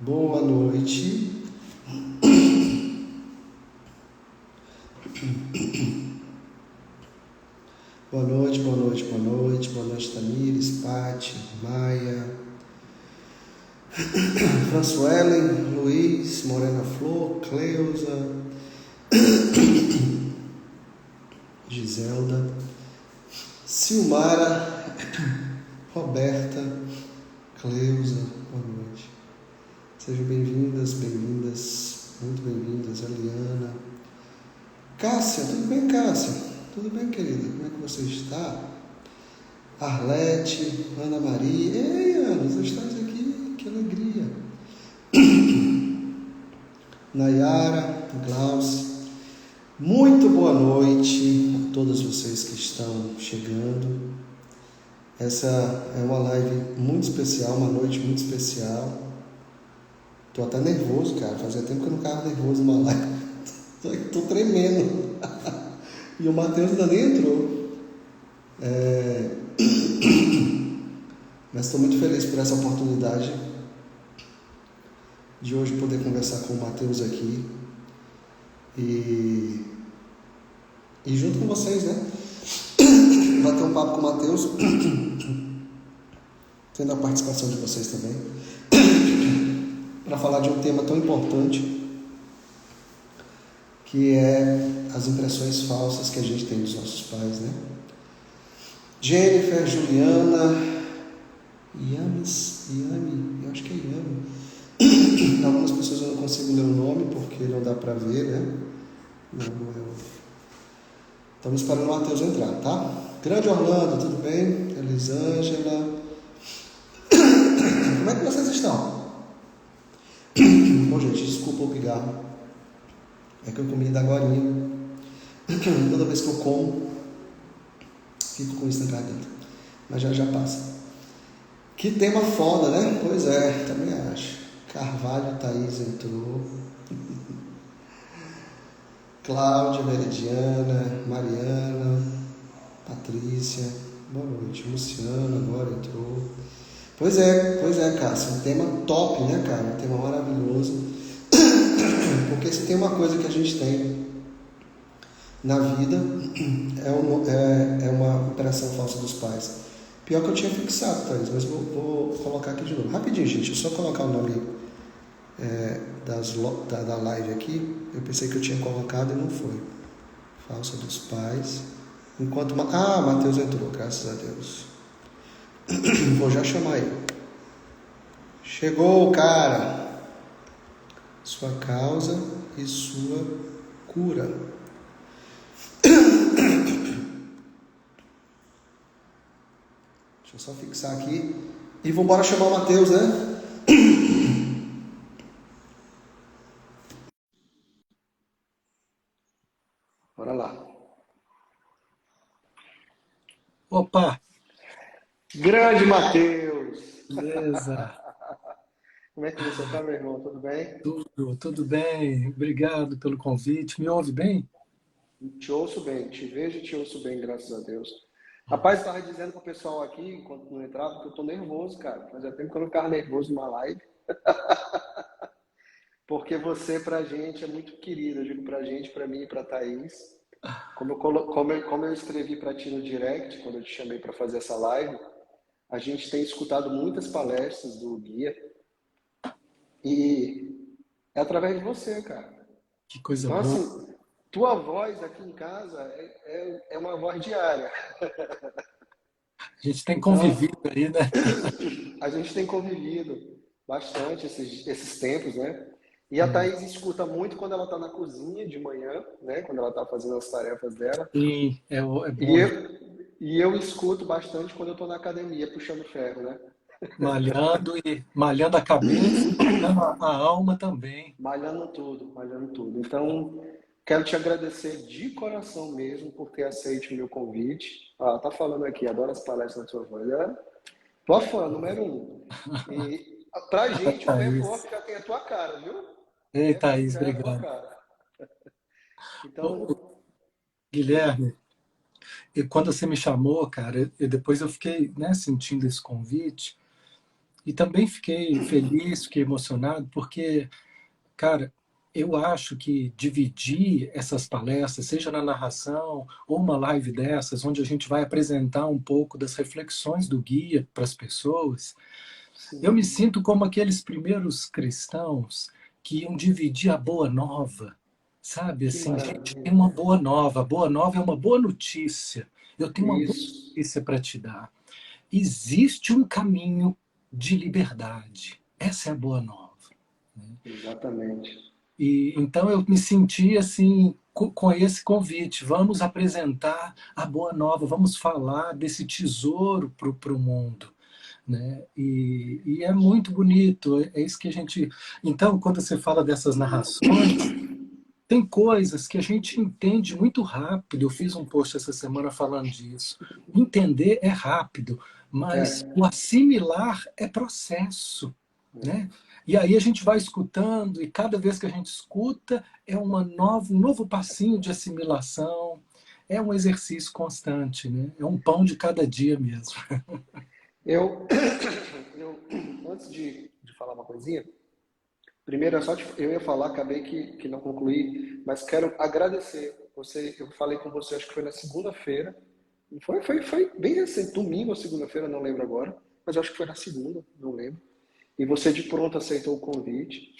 Boa noite. Boa noite, boa noite, boa noite. Boa noite, Tamires, Pati, Maia, Françoelen, Luiz, Morena Flor, Cleusa, Giselda, Silmara, Roberta, Cleusa, boa noite. Sejam bem-vindas, muito bem-vindas, Eliana. Cássia, tudo bem, Cássia? Tudo bem, querida? Como é que você está? Arlete, Ana Maria. Ei, Ana, você estás aqui? Que alegria. Nayara, Glauce. Muito boa noite a todos vocês que estão chegando. Essa é uma live muito especial, uma noite muito especial. Tô até nervoso, cara. Fazia tempo que eu não ficava nervoso numa live. Tô tremendo. E o Matheus ainda nem entrou. Mas estou muito feliz por essa oportunidade de hoje poder conversar com o Matheus aqui. E junto com vocês, né? Bater um papo com o Matheus. Tendo a participação de vocês também. Para falar de um tema tão importante, que é as impressões falsas que a gente tem dos nossos pais, né? Jennifer, Juliana, Yami, eu acho que é Yami. Algumas pessoas eu não consigo ler o nome porque não dá para ver, né? Estamos esperando o Matheus entrar, tá? Grande Orlando, tudo bem? Elisângela. Como é que vocês estão? Bom, gente, desculpa o pigarro. É que eu comi da agorinha. Toda vez que eu como, fico com isso na garganta. Mas já passa. Que tema foda, né? Pois é, também acho. Carvalho, Thaís entrou. Cláudia, Meridiana, Mariana, Patrícia, boa noite. Luciano agora entrou. Pois é, Cássio. Um tema top, né, cara? Um tema maravilhoso. Porque se tem uma coisa que a gente tem na vida, é uma impressão falsa dos pais. Pior que eu tinha fixado, Thaís, mas vou colocar aqui de novo. Rapidinho, gente, eu só colocar o nome da live aqui. Eu pensei que eu tinha colocado e não foi. Falsa dos pais. Enquanto... Matheus entrou, graças a Deus. Vou já chamar ele. Chegou, cara. Sua causa e sua cura. Deixa eu só fixar aqui. E vamos embora chamar o Matheus, né? Bora lá. Opa! Grande Matheus! Beleza, Como é que você está, meu irmão? Tudo bem? tudo bem. Obrigado pelo convite. Me ouve bem? Te ouço bem, te vejo e te ouço bem, graças a Deus. Rapaz, estava dizendo pro pessoal aqui, enquanto não entrava, que eu tô nervoso, cara. Fazia tempo que eu não ficava nervoso numa live. Porque você, pra gente, é muito querido. Eu digo pra gente, pra mim e pra Thaís. Como eu escrevi pra ti no direct, quando eu te chamei para fazer essa live, a gente tem escutado muitas palestras do Guia. E é através de você, cara. Que coisa Então, boa. assim, tua voz aqui em casa é uma voz diária. A gente tem Então, convivido aí, né? a gente tem convivido bastante esses tempos, né? E a Thaís escuta muito quando ela está na cozinha de manhã, né? Quando ela está fazendo as tarefas dela. Sim, é E bom. eu escuto bastante quando eu estou na academia, puxando ferro, né? Malhando a cabeça, malhando a alma também. Malhando tudo, malhando tudo. Então, quero te agradecer de coração mesmo por ter aceito o meu convite. Tá falando aqui, adoro as palestras da sua voz. Tua fã, número 1. E pra gente, o Thaís. network já tem a tua cara, viu? O Ei, network Thaís, já é a tua obrigado. cara. Ô, Então, Guilherme, e quando você me chamou, cara, depois eu fiquei, né, sentindo esse convite. E também fiquei feliz, fiquei emocionado, porque, cara, eu acho que dividir essas palestras, seja na narração ou uma live dessas, onde a gente vai apresentar um pouco das reflexões do guia para as pessoas, eu me Sim. sinto como aqueles primeiros cristãos que iam dividir a boa nova, sabe? Que Assim, gente, tem maravilha. uma boa nova. A boa nova é uma boa notícia. Eu tenho uma boa Isso, notícia para te dar. Existe um caminho de liberdade. Essa é a boa nova. exatamente. E então eu me senti assim com esse convite. Vamos apresentar a boa nova. Vamos falar desse tesouro para o mundo. Né? E é muito bonito, é isso que a gente... Então, quando você fala dessas narrações, tem coisas que a gente entende muito rápido. Eu fiz um post essa semana falando disso. Entender é rápido, mas É, o assimilar é processo, né? E aí a gente vai escutando, e cada vez que a gente escuta, é um novo passinho de assimilação, é um exercício constante, né? É um pão de cada dia mesmo. eu, eu antes de falar uma coisinha, primeiro é só eu ia falar, acabei que não concluí, mas quero agradecer. Você, eu falei com você, acho que foi na segunda-feira. Foi bem recente, domingo ou segunda-feira, não lembro agora, mas acho que foi na segunda, não lembro. E você de pronto aceitou o convite.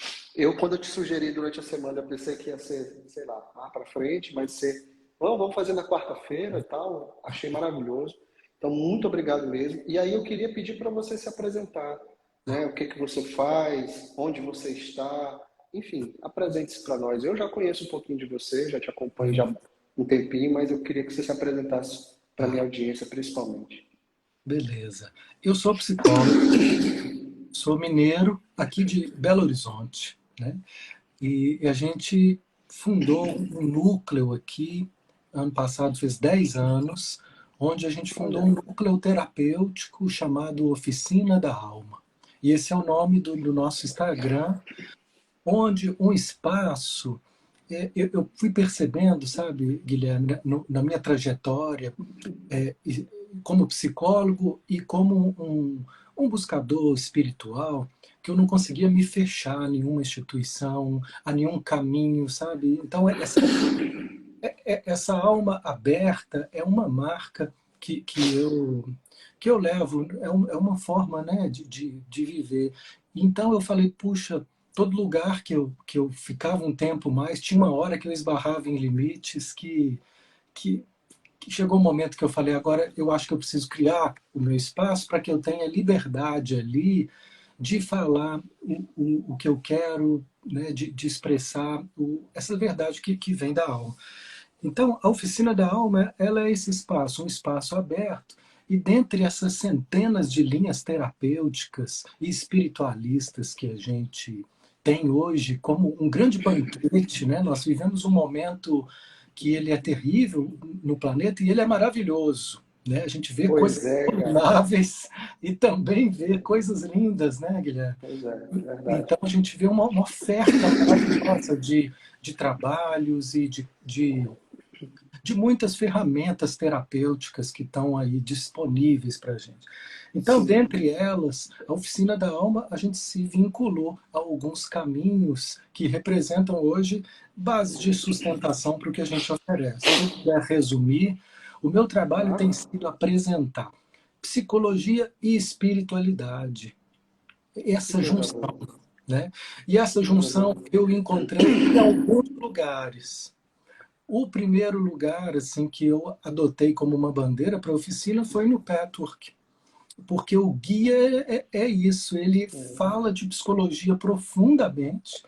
Quando eu te sugeri durante a semana, eu pensei que ia ser, sei lá, lá para frente, mas ser, vamos fazer na quarta-feira e tal. Achei maravilhoso. Então, muito obrigado mesmo. E aí eu queria pedir para você se apresentar, né? O que que você faz, onde você está, enfim, apresente-se para nós. Eu já conheço um pouquinho de você, já te acompanho já há um tempinho, mas eu queria que você se apresentasse para minha audiência, principalmente. Beleza. Eu sou psicólogo, sou mineiro aqui de Belo Horizonte, né? E a gente fundou um núcleo aqui, ano passado fez 10 anos, onde a gente fundou um Olha, núcleo terapêutico chamado Oficina da Alma. E esse é o nome do nosso Instagram, onde um espaço, eu fui percebendo, sabe, Guilherme, né, na minha trajetória, como psicólogo e como um buscador espiritual, que eu não conseguia me fechar a nenhuma instituição, a nenhum caminho, sabe? Então, essa alma aberta é uma marca que eu levo, é uma forma, né, de viver. Então eu falei, puxa, todo lugar que eu ficava um tempo mais, tinha uma hora que eu esbarrava em limites que, que chegou um momento que eu falei, agora eu acho que eu preciso criar o meu espaço para que eu tenha liberdade ali de falar o que eu quero, né, de expressar essa verdade que vem da alma. Então, a oficina da alma, ela é esse espaço, um espaço aberto, e dentre essas centenas de linhas terapêuticas e espiritualistas que a gente tem hoje, como um grande banquete, né? Nós vivemos um momento que ele é terrível no planeta e ele é maravilhoso, né? A gente vê coisas pois é, cara. abomináveis e também vê coisas lindas, né, Guilherme? Pois é, verdade. Então a gente vê uma oferta maravilhosa de trabalhos e de muitas ferramentas terapêuticas que estão aí disponíveis para a gente. Então, Sim. dentre elas, a Oficina da Alma, a gente se vinculou a alguns caminhos que representam hoje base de sustentação para o que a gente oferece. Se eu puder resumir, o meu trabalho tem Claro. sido apresentar psicologia e espiritualidade, Que essa coisa junção, boa. né? E essa Que coisa junção boa. eu encontrei em alguns lugares. O primeiro lugar assim que eu adotei como uma bandeira para a oficina foi no Patchwork, porque o guia é isso, ele fala de psicologia profundamente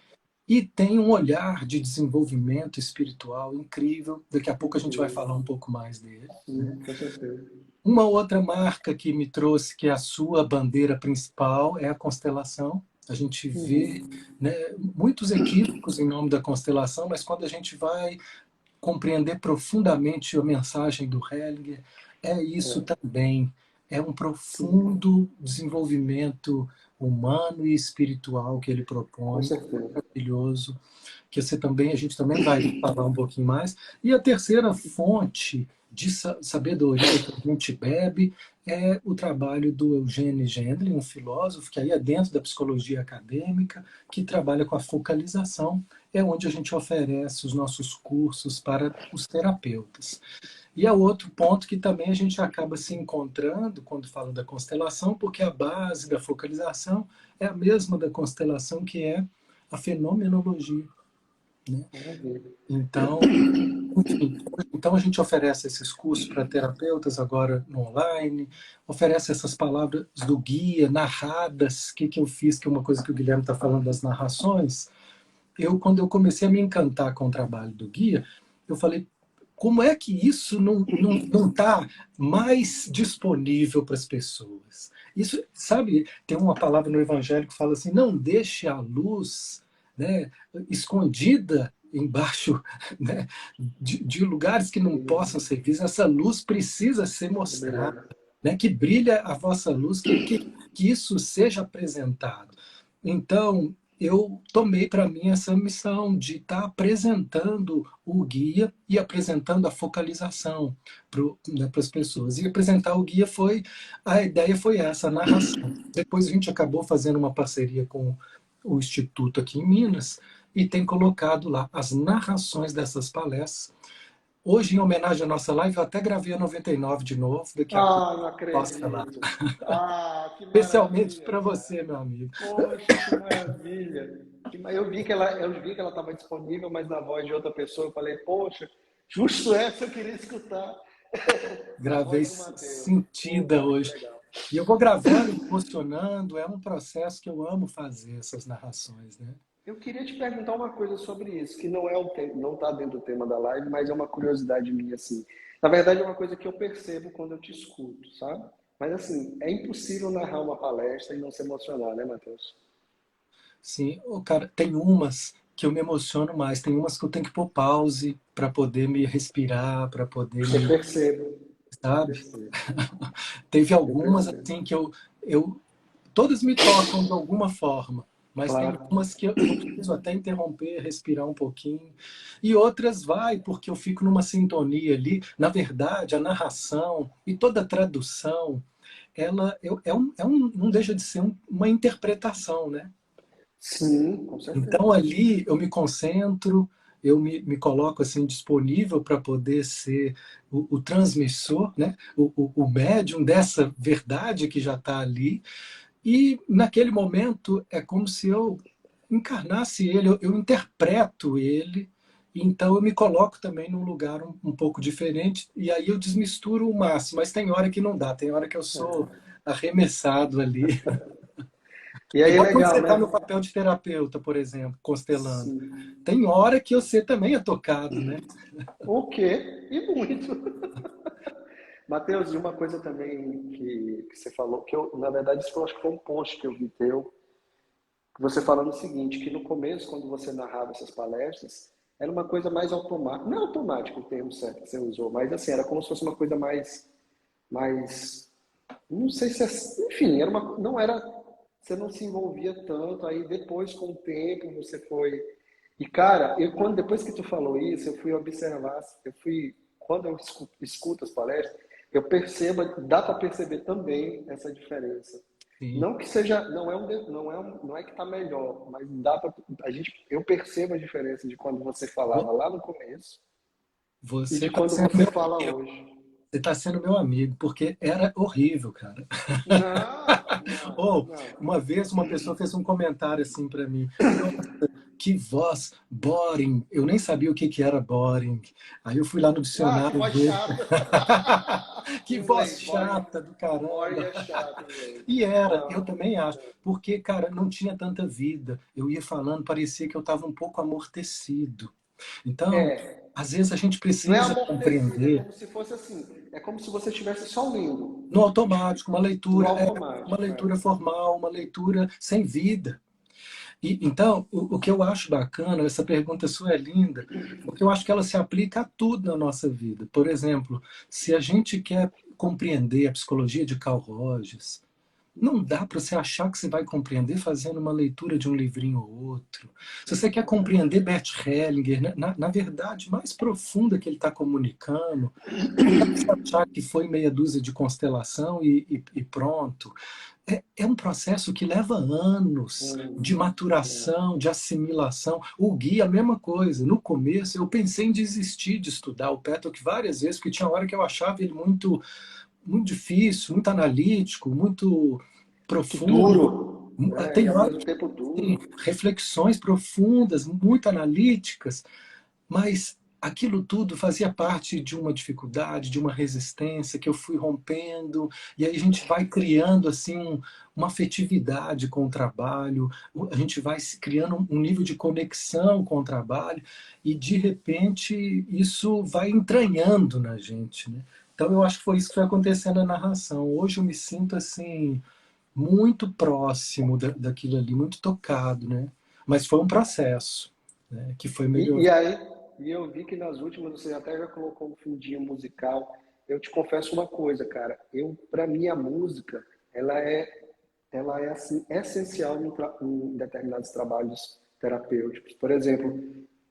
e tem um olhar de desenvolvimento espiritual incrível. Daqui a pouco a gente vai falar um pouco mais dele. Né? Sim, com certeza. Uma outra marca que me trouxe, que é a sua bandeira principal, é a constelação. A gente vê, Uhum. né, muitos equívocos em nome da constelação, mas quando a gente vai compreender profundamente a mensagem do Hellinger, é isso É, também. É um sim, profundo desenvolvimento humano e espiritual que ele com propõe, certeza. maravilhoso, que você também, a gente também vai falar um pouquinho mais. E a terceira fonte de sabedoria que a gente bebe é o trabalho do Eugene Gendlin, um filósofo que aí é dentro da psicologia acadêmica, que trabalha com a focalização, é onde a gente oferece os nossos cursos para os terapeutas. E é outro ponto que também a gente acaba se encontrando quando fala da constelação, porque a base da focalização é a mesma da constelação, que é a fenomenologia, né? Então, enfim, então a gente oferece esses cursos para terapeutas agora no online, oferece essas palavras do guia, narradas. O que, que eu fiz, que é uma coisa que o Guilherme está falando das narrações. Quando eu comecei a me encantar com o trabalho do guia, eu falei, como é que isso não está mais disponível para as pessoas? Isso, sabe, tem uma palavra no Evangelho que fala assim, não deixe a luz, né, escondida embaixo, né, de lugares que não possam ser vistos. Essa luz precisa ser mostrada, né, que brilha a vossa luz, que isso seja apresentado. Então, eu tomei para mim essa missão de estar apresentando o guia e apresentando a focalização né, para as pessoas. E apresentar o guia a ideia foi essa, a narração. Depois a gente acabou fazendo uma parceria com o Instituto aqui em Minas e tem colocado lá as narrações dessas palestras. Hoje, em homenagem à nossa live, eu até gravei a 99 de novo, daqui a pouco Não posta lá. acredito. Ah, que Especialmente maravilha, para cara. você, meu amigo. Poxa, que maravilha. Eu vi que ela estava disponível, mas na voz de outra pessoa eu falei, poxa, justo essa eu queria escutar. A Gravei voz do Matheus. Pô, sentida cara, que hoje. legal. E eu vou gravando, emocionando, é um processo que eu amo fazer, essas narrações, né? Eu queria te perguntar uma coisa sobre isso, que não está dentro do tema da live, mas é uma curiosidade minha, assim. Na verdade, é uma coisa que eu percebo quando eu te escuto, sabe? Mas, assim, é impossível narrar uma palestra e não se emocionar, né, Matheus? Sim, cara, tem umas que eu me emociono mais, tem umas que eu tenho que pôr pause para poder me respirar, para poder Eu me, percebo, eu sabe? percebo, Teve eu algumas percebo. assim que eu todas me tocam de alguma forma, mas tem Claro. umas que eu preciso até interromper, respirar um pouquinho, e outras vai porque eu fico numa sintonia ali. Na verdade, a narração e toda a tradução, não deixa de ser uma interpretação, né? Sim, com Então certeza. ali eu me concentro, eu me coloco assim disponível para poder ser o transmissor, né? O médium dessa verdade que já está ali. E naquele momento é como se eu encarnasse ele, eu interpreto ele, então eu me coloco também num lugar um pouco diferente, e aí eu desmisturo o máximo, mas tem hora que não dá, tem hora que eu sou É. arremessado ali. E aí, Igual quando você legal, está né? no papel de terapeuta, por exemplo, constelando. Sim. Tem hora que você também é tocado, né? O quê? E muito. Matheus, e uma coisa também que você falou, que eu, na verdade, isso eu acho que foi um post que eu vi teu, você falando o seguinte, que no começo, quando você narrava essas palestras, era uma coisa mais automática, não é automático o termo certo que você usou, mas assim, era como se fosse uma coisa mais, não sei se é, enfim, não era, você não se envolvia tanto, aí depois com o tempo você foi, e cara, depois que tu falou isso, eu fui observar, quando eu escuto as palestras, eu percebo, dá para perceber também essa diferença. Sim. Não que seja, não é que está melhor, mas dá para eu percebo a diferença de quando você falava lá no começo e Você de está quando sendo você meu fala amigo. hoje. Você está sendo meu amigo, porque era horrível, cara. Não, não, Ou, não. uma vez uma pessoa fez um comentário assim para mim. Que voz boring. Eu nem sabia o que que era boring. Aí eu fui lá no Ah, que dicionário voz ver. chata. Que Em voz inglês, boring, chata do boring caramba. é chato em inglês. E era, eu Não, também acho. Porque, cara, não tinha tanta vida. Eu ia falando, parecia que eu estava um pouco amortecido. Então, é, às vezes a gente não é precisa amortecido, é compreender como se fosse assim, é como se você estivesse só lendo, no automático, no uma automático. leitura É. formal, uma leitura sem vida. Então, o que eu acho bacana, essa pergunta sua é linda, porque eu acho que ela se aplica a tudo na nossa vida. Por exemplo, se a gente quer compreender a psicologia de Carl Rogers, não dá para você achar que você vai compreender fazendo uma leitura de um livrinho ou outro. Se você quer compreender Bert Hellinger, né, na verdade mais profunda que ele está comunicando, não dá para você achar que foi meia dúzia de constelação e pronto. É um processo que leva anos de maturação, de assimilação. O Gui, a mesma coisa. No começo, eu pensei em desistir de estudar o Petzold várias vezes, porque tinha hora que eu achava ele muito, muito difícil, muito analítico, muito Que profundo. duro, né? E Tem ao hora mesmo tempo que tem duro. reflexões profundas, muito analíticas, mas aquilo tudo fazia parte de uma dificuldade, de uma resistência que eu fui rompendo, e aí a gente vai criando assim uma afetividade com o trabalho, a gente vai criando um nível de conexão com o trabalho, e de repente isso vai entranhando na gente, né? Então eu acho que foi isso que foi acontecendo na narração. Hoje eu me sinto assim muito próximo daquilo ali, muito tocado, né? Mas foi um processo, né, que foi E, melhor. e aí, e eu vi que nas últimas você até já colocou um fundinho musical. Eu te confesso uma coisa, cara. Para mim, a música, ela é assim, essencial em determinados trabalhos terapêuticos. Por exemplo,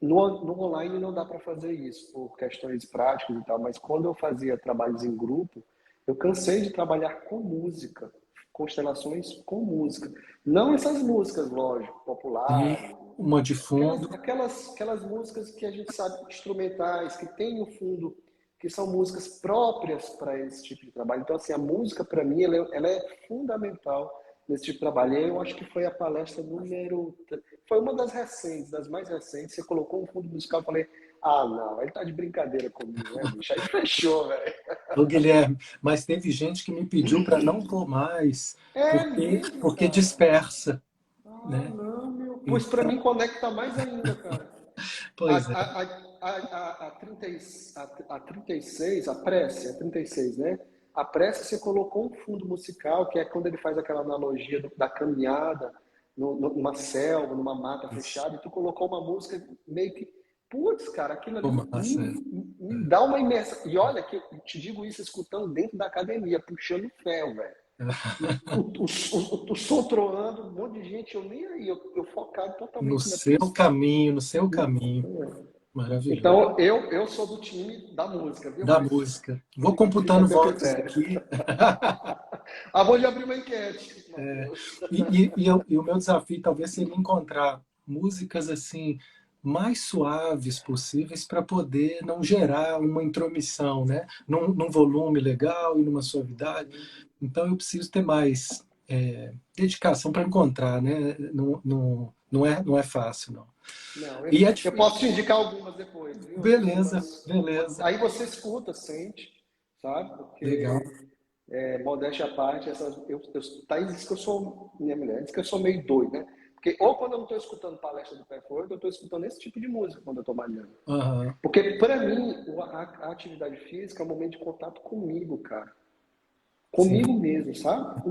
no online não dá para fazer isso por questões práticas e tal, mas quando eu fazia trabalhos em grupo, eu cansei de trabalhar com música, constelações com música. Não essas músicas, lógico, Sim, populares, uma de aquelas, fundo. aquelas, aquelas músicas que a gente sabe, instrumentais, que tem no fundo, que são músicas próprias para esse tipo de trabalho. Então, assim, a música, para mim, ela é fundamental nesse tipo de trabalho. E eu acho que foi a palestra número... Foi uma das recentes, das mais recentes. Você colocou um fundo musical, eu falei, ah, não, ele tá de brincadeira comigo, né, bicho? Aí fechou, velho. Ô, Guilherme, mas teve gente que me pediu para não pôr mais, É mesmo, porque cara. dispersa, Ah, né? não, meu. Pois para Então, mim conecta mais ainda, cara. A, pois é. a, a 30, a 36, a prece, a 36, né? A prece você colocou um fundo musical, que é quando ele faz aquela analogia da caminhada numa selva, numa mata Isso. fechada, e tu colocou uma música meio que. Putz, cara, aquilo Pô, ali massa. me dá uma imersão. E olha que eu te digo isso escutando dentro da academia, puxando ferro, velho. O som troando, um monte de gente, eu nem aí, eu focado No totalmente seu naquilo. caminho, no seu caminho. Maravilhoso. Então, eu sou do time da música, viu? Da Mas música. Vou fica a computando teu votos critério. aqui. Vou abrir uma enquete, Matheus. E o meu desafio talvez seria encontrar músicas assim mais suaves possíveis para poder não gerar uma intromissão, né? Num volume legal e numa suavidade. Então eu preciso ter mais dedicação para encontrar, né? Não é fácil, não. Não, E é eu difícil. posso te indicar algumas depois, viu? Beleza, beleza. Aí você escuta, sente, sabe? Legal. Porque, modéstia à parte, Thaís diz que eu sou, minha mulher, diz que eu sou meio doido, né? Porque ou quando eu não estou escutando palestra do Petzold, eu estou escutando esse tipo de música quando eu estou malhando. Aham. Porque, para mim, a atividade física é um momento de contato comigo, cara. Sim. Comigo mesmo, sabe?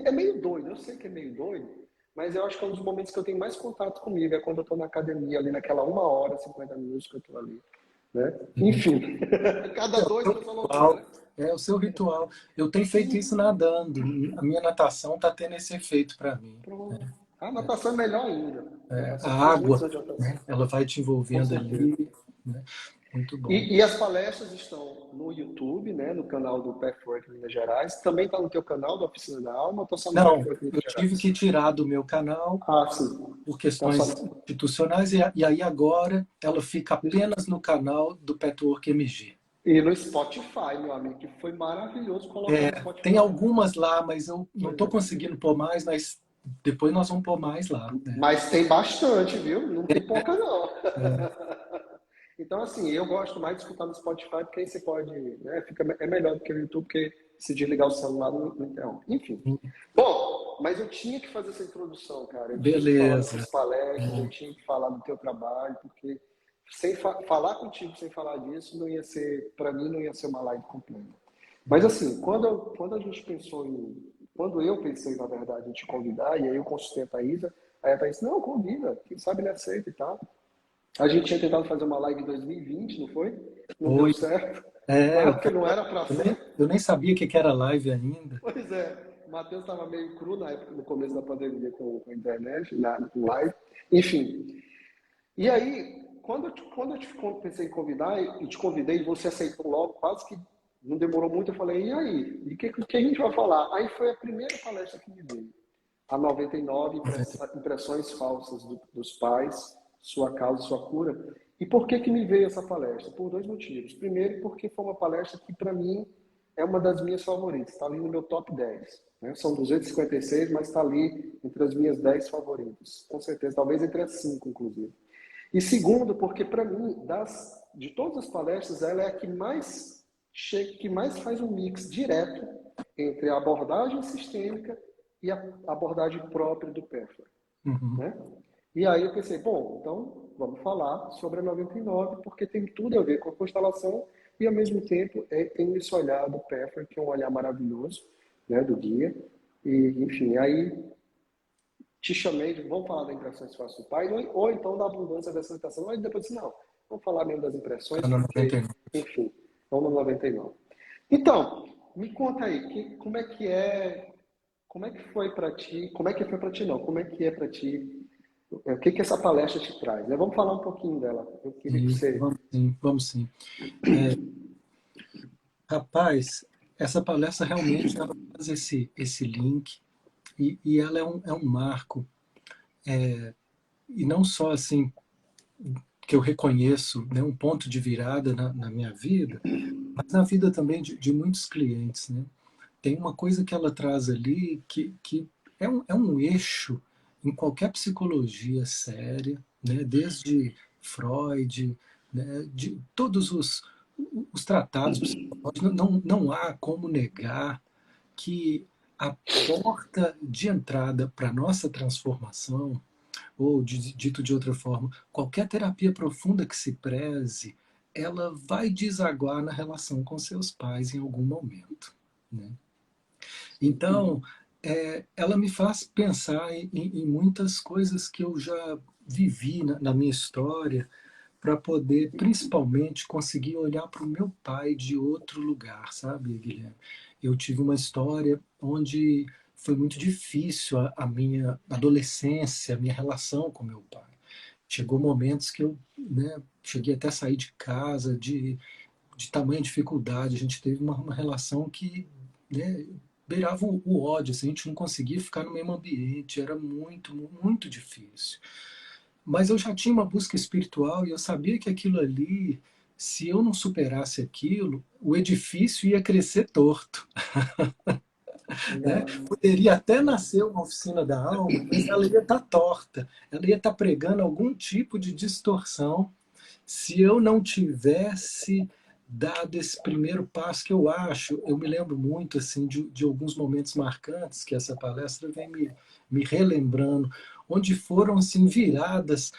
É meio doido, eu sei que é meio doido, mas eu acho que é um dos momentos que eu tenho mais contato comigo, é quando eu estou na academia, ali naquela 1 hora, 50 minutos que eu estou ali. Né? Enfim, cada dois na sua loucura, né? É o seu ritual. Eu tenho feito isso nadando. A minha natação está tendo esse efeito para mim. Pronto. A natação é melhor ainda. Né? A Você fez muitos água, anos de natação, né, ela vai te com envolvendo certeza. ali, né? Muito bom. E as palestras estão no YouTube, né? No canal do Pathwork Minas Gerais. Também está no teu canal da Oficina da Alma, ou está só no Não, Pathwork Minas eu tive Gerais? que tirar do meu canal Ah, sim. por Então, só... questões institucionais e aí agora ela fica apenas no canal do Petwork MG. E no Spotify, meu amigo, que foi maravilhoso colocar no Tem Spotify. algumas lá, mas eu não Pois estou é. conseguindo pôr mais, mas depois nós vamos pôr mais lá, né? Mas tem bastante, viu? Não tem pouca, não. É, Então, assim, eu gosto mais de escutar no Spotify, porque aí você pode, né, é melhor do que o YouTube, porque se desligar o celular não interrompe. Enfim. Bom, mas eu tinha que fazer essa introdução, cara. Eu tinha que falar beleza. dessas palestras, eu tinha que falar do teu trabalho, porque sem falar contigo sem falar disso, não ia ser, para mim, não ia ser uma live completa. Mas assim, quando a gente pensou quando eu pensei, na verdade, em te convidar, e aí eu consultei a Thaisa, aí a Thaisa, não, convida, quem sabe ele aceita e tal. A gente tinha tentado fazer uma live em 2020, não foi? Não deu Oi. certo. É, Porque não era para ser. eu nem sabia o que era live ainda. Pois é. Matheus estava meio cru na época, no começo da pandemia com a internet, com live. Enfim. E aí, pensei em convidar e te convidei e você aceitou logo, quase que não demorou muito, eu falei, e aí? E o que a gente vai falar? Aí foi a primeira palestra que me veio. A 99 impressões falsas dos pais, sua causa, sua cura. E por que me veio essa palestra? Por dois motivos. Primeiro, porque foi uma palestra que, para mim, é uma das minhas favoritas. Está ali no meu top 10. Né? São 256, mas está ali entre as minhas 10 favoritas. Com certeza, talvez entre as 5, inclusive. E segundo, porque, para mim, de todas as palestras, ela é a que mais faz um mix direto entre a abordagem sistêmica e a abordagem própria do Peffer. Uhum. Né? E aí eu pensei, bom, então vamos falar sobre a 99, porque tem tudo a ver com a constelação e, ao mesmo tempo, tem esse olhar do Peffer, que é um olhar maravilhoso, né, do guia. E, enfim, aí te chamei de, vamos falar da impressão que faz do pai, ou então da abundância dessa citação. Aí depois disse, não, vamos falar mesmo das impressões, Tá no porque, 99. enfim, vamos no 99. Então, me conta aí, como é que foi para ti, como é que foi para ti não, como é que é para ti, o que essa palestra te traz, né? Vamos falar um pouquinho dela, eu queria que Sim, você... vamos sim, vamos sim. Rapaz, essa palestra realmente ela faz esse link e ela é um marco, e não só assim que eu reconheço, né, um ponto de virada na minha vida, mas na vida também de muitos clientes, né? Tem uma coisa que ela traz ali que é um eixo em qualquer psicologia séria, né? Desde Freud, né? De todos os tratados psicológicos, não há como negar que a porta de entrada para a nossa transformação, ou dito de outra forma, qualquer terapia profunda que se preze, ela vai desaguar na relação com seus pais em algum momento, né? Então, ela me faz pensar em muitas coisas que eu já vivi na minha história, para poder, principalmente, conseguir olhar para o meu pai de outro lugar, sabe, Guilherme? Eu tive uma história onde foi muito difícil a minha adolescência, a minha relação com meu pai. Chegou momentos que eu, né, cheguei até a sair de casa, de tamanha dificuldade. A gente teve uma relação que, né, beirava o ódio, assim, a gente não conseguia ficar no mesmo ambiente, era muito, muito difícil. Mas eu já tinha uma busca espiritual e eu sabia que aquilo ali, se eu não superasse aquilo, o edifício ia crescer torto. Né? Poderia até nascer uma oficina da alma, mas ela ia estar torta, ela ia estar pregando algum tipo de distorção se eu não tivesse dado esse primeiro passo que eu acho, eu me lembro muito assim de alguns momentos marcantes que essa palestra vem me relembrando, onde foram assim viradas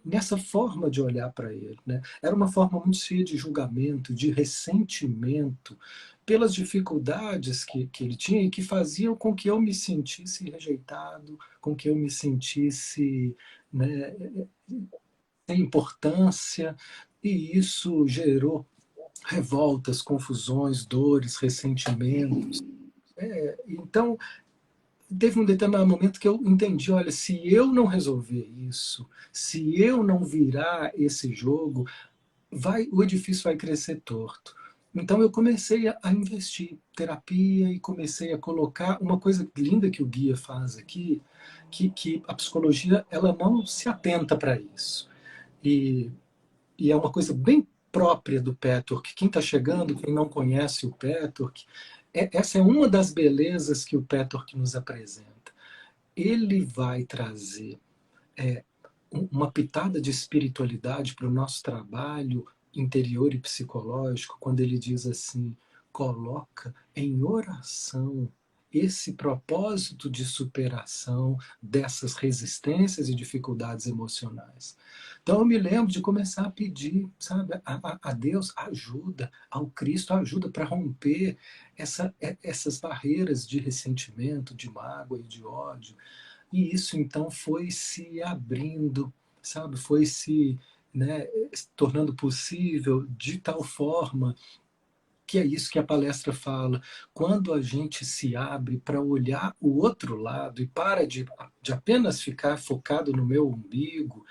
nessa forma de olhar para ele, né? Era uma forma muito cheia de julgamento, de ressentimento pelas dificuldades que ele tinha e que faziam com que eu me sentisse rejeitado, com que eu me sentisse, né, sem importância, e isso gerou revoltas, confusões, dores, ressentimentos. Então, teve um determinado momento que eu entendi, olha, se eu não resolver isso, se eu não virar esse jogo, o edifício vai crescer torto. Então eu comecei a investir terapia e comecei a colocar uma coisa linda que o guia faz aqui, que a psicologia ela não se atenta para isso. E, e é uma coisa bem própria do Pettork. Quem está chegando, quem não conhece o Pettork, essa é uma das belezas que o Pettork nos apresenta. Ele vai trazer uma pitada de espiritualidade para o nosso trabalho interior e psicológico, quando ele diz assim: coloca em oração esse propósito de superação dessas resistências e dificuldades emocionais. Então eu me lembro de começar a pedir, sabe, a Deus ajuda, ao Cristo ajuda para romper essas barreiras de ressentimento, de mágoa e de ódio. E isso então foi se abrindo, sabe, foi se, né, tornando possível de tal forma que é isso que a palestra fala. Quando a gente se abre para olhar o outro lado e para de apenas ficar focado no meu umbigo,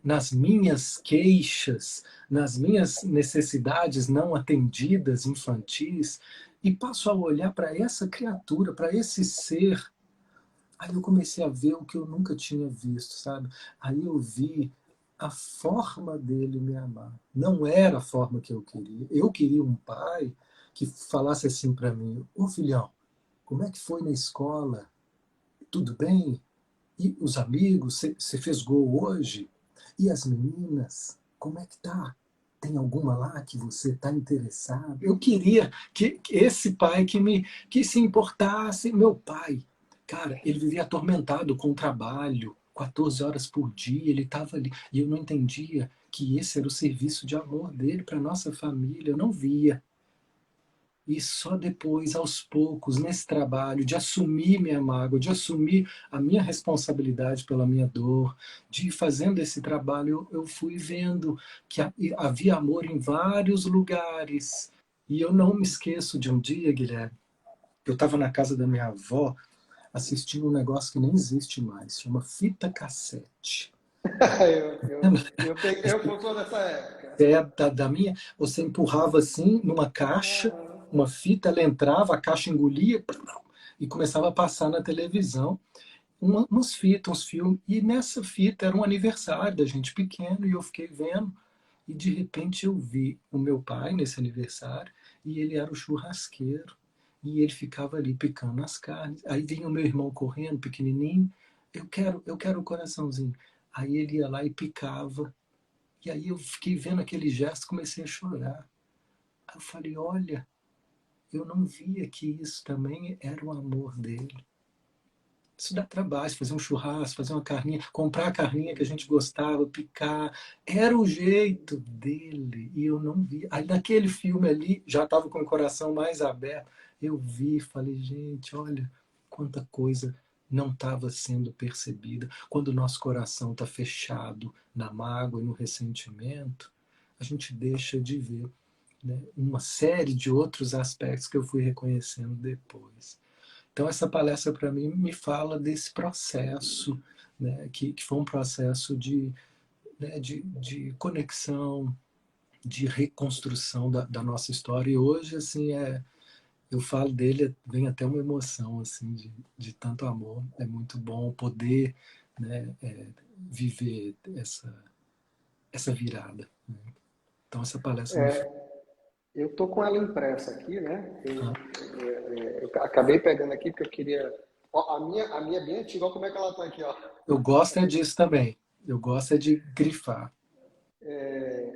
nas minhas queixas, nas minhas necessidades não atendidas infantis, e passo a olhar para essa criatura, para esse ser. Aí eu comecei a ver o que eu nunca tinha visto, sabe? Aí eu vi a forma dele me amar. Não era a forma que eu queria. Eu queria um pai que falasse assim para mim: ô filhão, como é que foi na escola? Tudo bem? E os amigos? Você fez gol hoje? E as meninas? Como é que tá? Tem alguma lá que você está interessado? Eu queria que esse pai que se importasse. Meu pai, cara, ele vivia atormentado com o trabalho, 14 horas por dia, ele estava ali. E eu não entendia que esse era o serviço de amor dele para nossa família. Eu não via. E só depois, aos poucos, nesse trabalho de assumir minha mágoa, de assumir a minha responsabilidade pela minha dor, de ir fazendo esse trabalho, eu fui vendo que havia amor em vários lugares. E eu não me esqueço de um dia, Guilherme, eu estava na casa da minha avó assistindo um negócio que nem existe mais, chama fita cassete. Eu sou dessa época. É da minha, você empurrava assim numa caixa, uma fita, ela entrava, a caixa engolia e começava a passar na televisão umas fitas, uns filmes. E nessa fita era um aniversário da gente pequeno e eu fiquei vendo. E de repente eu vi o meu pai nesse aniversário e ele era o churrasqueiro. E ele ficava ali picando as carnes. Aí vinha o meu irmão correndo, pequenininho. Eu quero o coraçãozinho. Aí ele ia lá e picava. E aí eu fiquei vendo aquele gesto, comecei a chorar. Aí eu falei, olha, eu não via que isso também era o amor dele. Isso dá trabalho, fazer um churrasco, fazer uma carninha, comprar a carninha que a gente gostava, picar. Era o jeito dele e eu não vi. Aí naquele filme ali, já estava com o coração mais aberto, eu vi, falei, gente, olha quanta coisa não estava sendo percebida. Quando o nosso coração está fechado na mágoa e no ressentimento, a gente deixa de ver, né, uma série de outros aspectos que eu fui reconhecendo depois. Então, essa palestra, para mim, me fala desse processo, né, que foi um processo né, de conexão, de reconstrução da nossa história. E hoje, assim, eu falo dele, vem até uma emoção, assim, de tanto amor. É muito bom poder, né, viver essa virada. Né? Então, essa palestra me fala. Eu tô com ela impressa aqui, né? Ah, Eu acabei pegando aqui porque eu queria. Ó, a minha é bem antiga, olha como é que ela tá aqui, ó. eu gosto é disso também. Eu gosto é de grifar.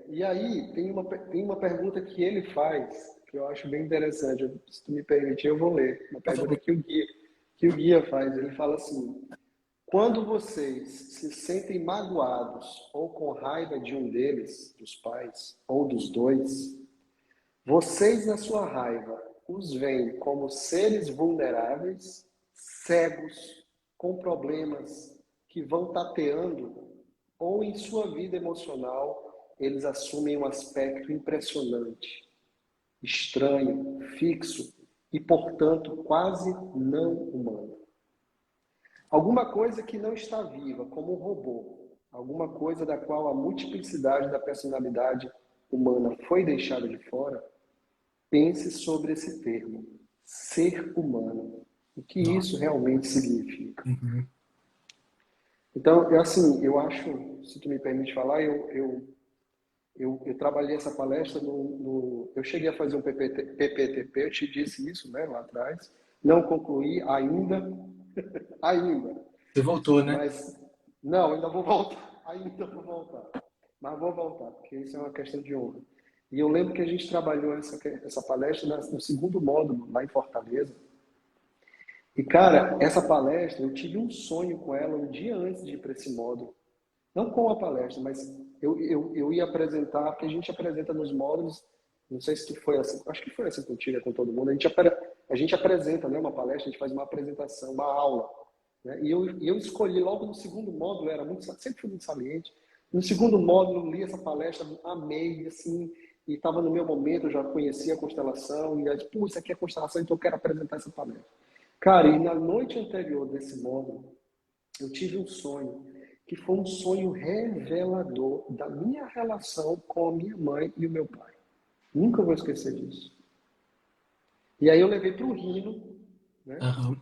E aí tem uma pergunta que ele faz que eu acho bem interessante. Se tu me permitir, eu vou ler. Uma pergunta que o guia faz. Ele fala assim: quando vocês se sentem magoados ou com raiva de um deles, dos pais ou dos dois, vocês na sua raiva os veem como seres vulneráveis, cegos, com problemas que vão tateando, ou em sua vida emocional eles assumem um aspecto impressionante, estranho, fixo e, portanto, quase não humano. Alguma coisa que não está viva, como um robô, alguma coisa da qual a multiplicidade da personalidade humana foi deixada de fora. Pense sobre esse termo, ser humano. O que isso Nossa. realmente significa? Uhum. Então, eu acho, se tu me permite falar, eu trabalhei essa palestra eu cheguei a fazer um PPTP, eu te disse isso, né, lá atrás. Não concluí ainda, ainda. Você voltou, né? Mas, não, ainda vou voltar. Ainda vou voltar. Mas vou voltar, porque isso é uma questão de honra. E eu lembro que a gente trabalhou essa palestra no segundo módulo, lá em Fortaleza. E, cara, essa palestra, eu tive um sonho com ela um dia antes de ir para esse módulo. Não com a palestra, mas eu ia apresentar, porque a gente apresenta nos módulos, não sei se tu foi assim, acho que foi assim contigo, com todo mundo, a gente apresenta, né, uma palestra, a gente faz uma apresentação, uma aula. Né? E eu escolhi logo no segundo módulo, sempre fui muito saliente. No segundo módulo, li essa palestra, amei, assim, e estava no meu momento, eu já conhecia a constelação, e aí, pô, isso aqui é constelação, então eu quero apresentar essa palestra. Cara, e na noite anterior desse módulo, eu tive um sonho, que foi um sonho revelador da minha relação com a minha mãe e o meu pai. Nunca vou esquecer disso. E aí eu levei para o Rino, né? Aham.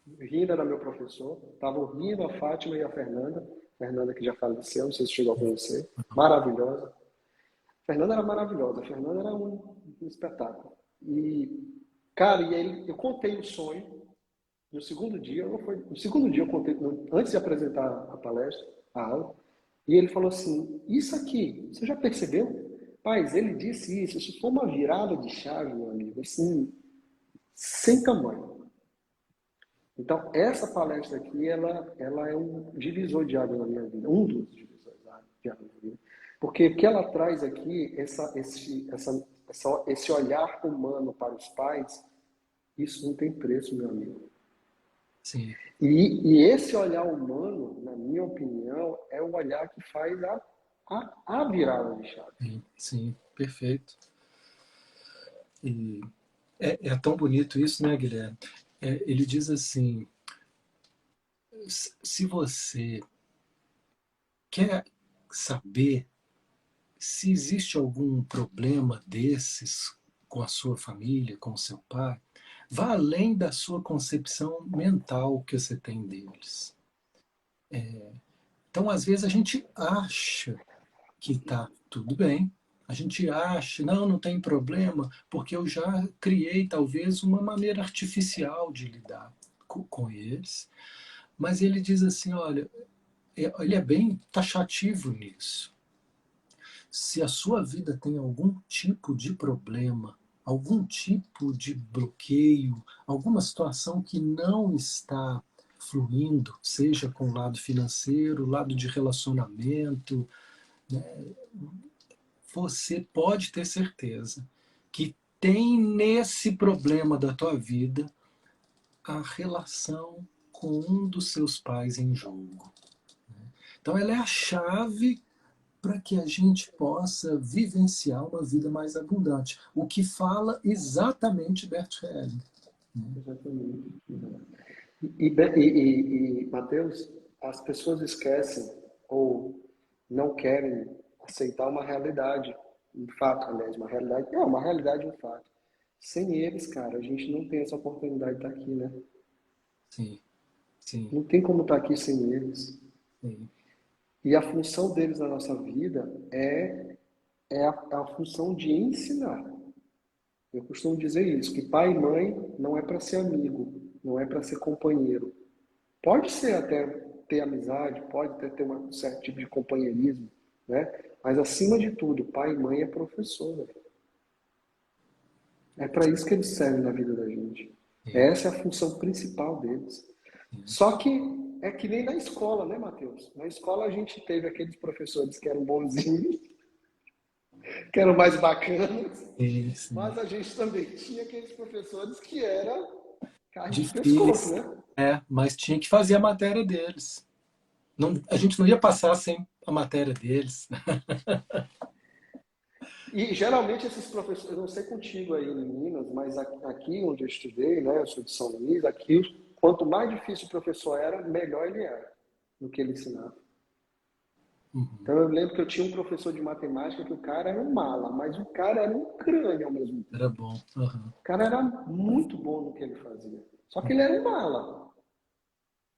O Rino era meu professor, estava o Rino, a Fátima e a Fernanda. Fernanda que já faleceu, não sei se chegou a conhecer. Maravilhosa. A Fernanda era maravilhosa, a Fernanda era um espetáculo. E, cara, e aí eu contei o sonho. No segundo dia, no segundo dia eu contei, antes de apresentar a palestra, a aula, e ele falou assim: isso aqui, você já percebeu? Paz, ele disse isso foi uma virada de chave, meu amigo, assim, sem tamanho. Então, essa palestra aqui, ela é um divisor de água na minha vida, um dos divisores de água na minha vida. Porque o que ela traz aqui, esse olhar humano para os pais, isso não tem preço, meu amigo. Sim. E esse olhar humano, na minha opinião, é o olhar que faz a virada de chave. Sim, sim, perfeito. E é tão bonito isso, né, Guilherme? Ele diz assim: se você quer saber se existe algum problema desses com a sua família, com o seu pai, vá além da sua concepção mental que você tem deles. Então, às vezes, a gente acha que está tudo bem, a gente acha, não tem problema, porque eu já criei talvez uma maneira artificial de lidar com eles. Mas ele diz assim, olha, ele é bem taxativo nisso. Se a sua vida tem algum tipo de problema, algum tipo de bloqueio, alguma situação que não está fluindo, seja com o lado financeiro, lado de relacionamento, né, você pode ter certeza que tem nesse problema da tua vida a relação com um dos seus pais em jogo. Então ela é a chave para que a gente possa vivenciar uma vida mais abundante. O que fala exatamente Bert Helling. Exatamente. Matheus, as pessoas esquecem ou não querem aceitar uma realidade, um fato, aliás, uma realidade, um fato. Sem eles, cara, a gente não tem essa oportunidade de estar aqui, né? Sim, sim, Não tem como estar aqui sem eles. sim. E a função deles na nossa vida é a função de ensinar. Eu costumo dizer isso, que pai e mãe não é para ser amigo, não é para ser companheiro. Pode ser até ter amizade, pode até ter um certo tipo de companheirismo, né? Mas acima de tudo, pai e mãe é professor. Né? É para isso que eles servem na vida da gente. Sim, Essa é a função principal deles. sim. Só que é que nem na escola, né, Matheus? Na escola a gente teve aqueles professores que eram bonzinhos, que eram mais bacanas, Sim, sim. mas a gente também tinha aqueles professores que eram carne de pescoço, Difícil, né? mas tinha que fazer a matéria deles. Não, a gente não ia passar sem a matéria deles. E geralmente esses professores, eu não sei contigo aí em Minas, mas aqui onde eu estudei, né, eu sou de São Luís, aqui quanto mais difícil o professor era, melhor ele era no que ele ensinava. Uhum. Então eu lembro que eu tinha um professor de matemática que o cara era um mala, mas o cara era um crânio ao mesmo tempo. Era bom. Uhum. O cara era muito bom no que ele fazia. Só que ele era um mala,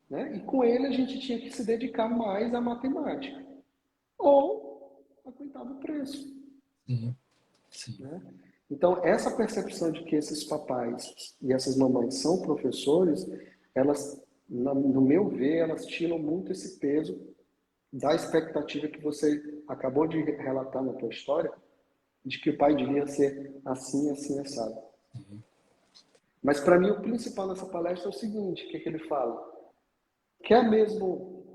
né? E com ele a gente tinha que se dedicar mais à matemática. Ou aguentava o preço. Sim, sim. Né? Então, essa percepção de que esses papais e essas mamães são professores, elas, no meu ver, elas tiram muito esse peso da expectativa que você acabou de relatar na tua história, de que o pai devia ser assim, assim, assado. Mas, para mim, o principal nessa palestra é o seguinte, o que ele fala? Quer mesmo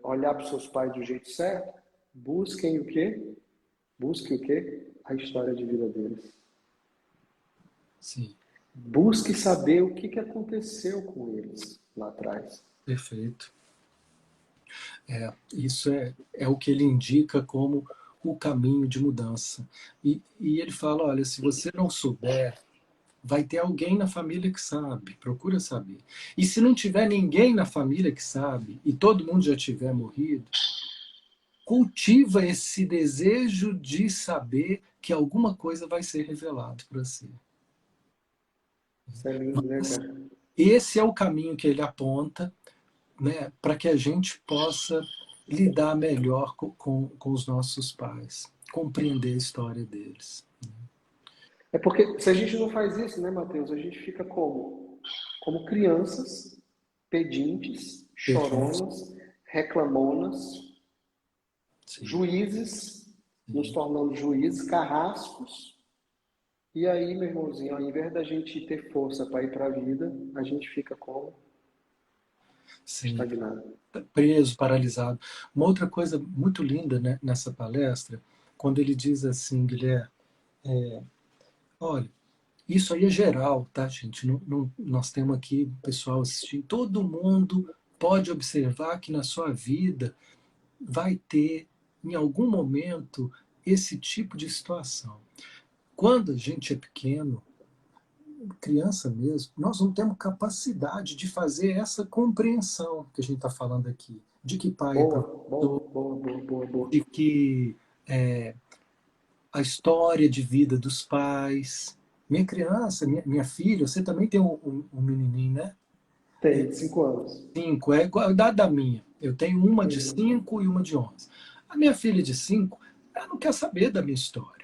olhar para os seus pais do jeito certo? Busquem o quê? Busque o quê? A história de vida deles. Sim, Busque saber o que aconteceu com eles lá atrás. perfeito. Isso é o que ele indica como o caminho de mudança. E ele fala, olha, se você não souber, vai ter alguém na família que sabe, procura saber. E se não tiver ninguém na família que sabe, e todo mundo já tiver morrido, cultiva esse desejo de saber que alguma coisa vai ser revelado para si. Isso é lindo, né, cara? Esse é o caminho que ele aponta, né, para que a gente possa lidar melhor com os nossos pais, compreender a história deles. É porque se a gente não faz isso, né, Mateus, a gente fica como? Como crianças, pedintes, Perfeito. choronas, reclamonas, Sim, juízes, nos sim, tornando juízes, carrascos. E aí, meu irmãozinho, ao invés da gente ter força para ir para a vida, a gente fica como? sim. Estagnado. Preso, paralisado. Uma outra coisa muito linda, né, nessa palestra, quando ele diz assim, Guilherme, olha, isso aí é geral, tá, gente? Nós temos aqui pessoal assistindo. Todo mundo pode observar que na sua vida vai ter, em algum momento, esse tipo de situação. Quando a gente é pequeno, criança mesmo, nós não temos capacidade de fazer essa compreensão que a gente está falando aqui, de que pai é Boa, professor, boa, boa, boa, boa, boa. de que a história de vida dos pais. Minha criança, minha filha, você também tem um menininho, né? Tem 5 anos. 5, é igual a idade da minha. Eu tenho uma de Uhum. 5 e uma de 11. A minha filha de 5, ela não quer saber da minha história.